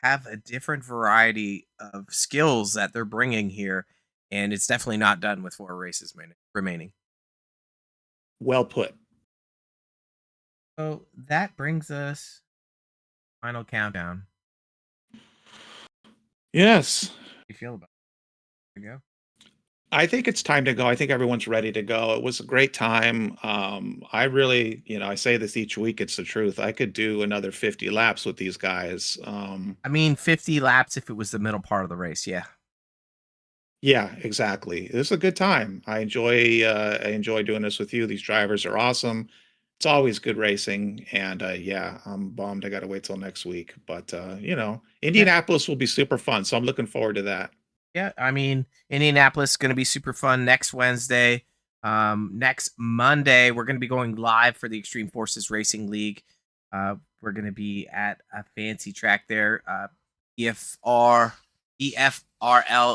have a different variety of skills that they're bringing here, and it's definitely not done with 4 races remaining. Well put. So that brings us final countdown. Yes. How do you feel about it? There we go. I think it's time to go. I think everyone's ready to go. It was a great time. I really, I say this each week, it's the truth. I could do another 50 laps with these guys. 50 laps if it was the middle part of the race, yeah. Yeah, exactly. It was a good time. I enjoy doing this with you. These drivers are awesome. It's always good racing. And I'm bummed I got to wait till next week. But, Indianapolis will be super fun. So I'm looking forward to that. Yeah, Indianapolis is going to be super fun next Wednesday. Next Monday, we're going to be going live for the Extreme Forces Racing League. We're going to be at a fancy track there. EFRL,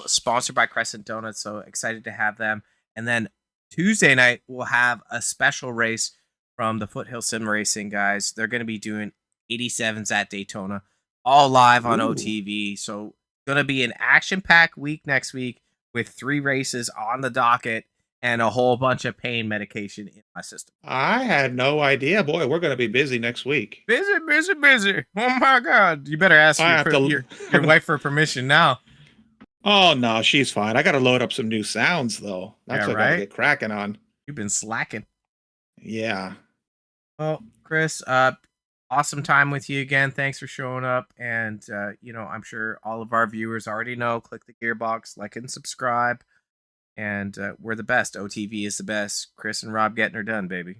sponsored by Crescent Donuts. So excited to have them. And then Tuesday night, we'll have a special race from the Foothill Sim Racing guys. They're going to be doing 87s at Daytona, all live on OTV. So going to be an action-packed week next week with 3 races on the docket and a whole bunch of pain medication in my system. I had no idea. Boy, we're going to be busy next week. Busy. Oh my God. You better ask your wife for permission now. Oh, no, she's fine. I got to load up some new sounds, though. That's what I got to get cracking on. You've been slacking. Yeah. Well, Chris, awesome time with you again. Thanks for showing up. And, I'm sure all of our viewers already know, click the gearbox, like and subscribe. And we're the best. OTV is the best. Chris and Rob getting her done, baby.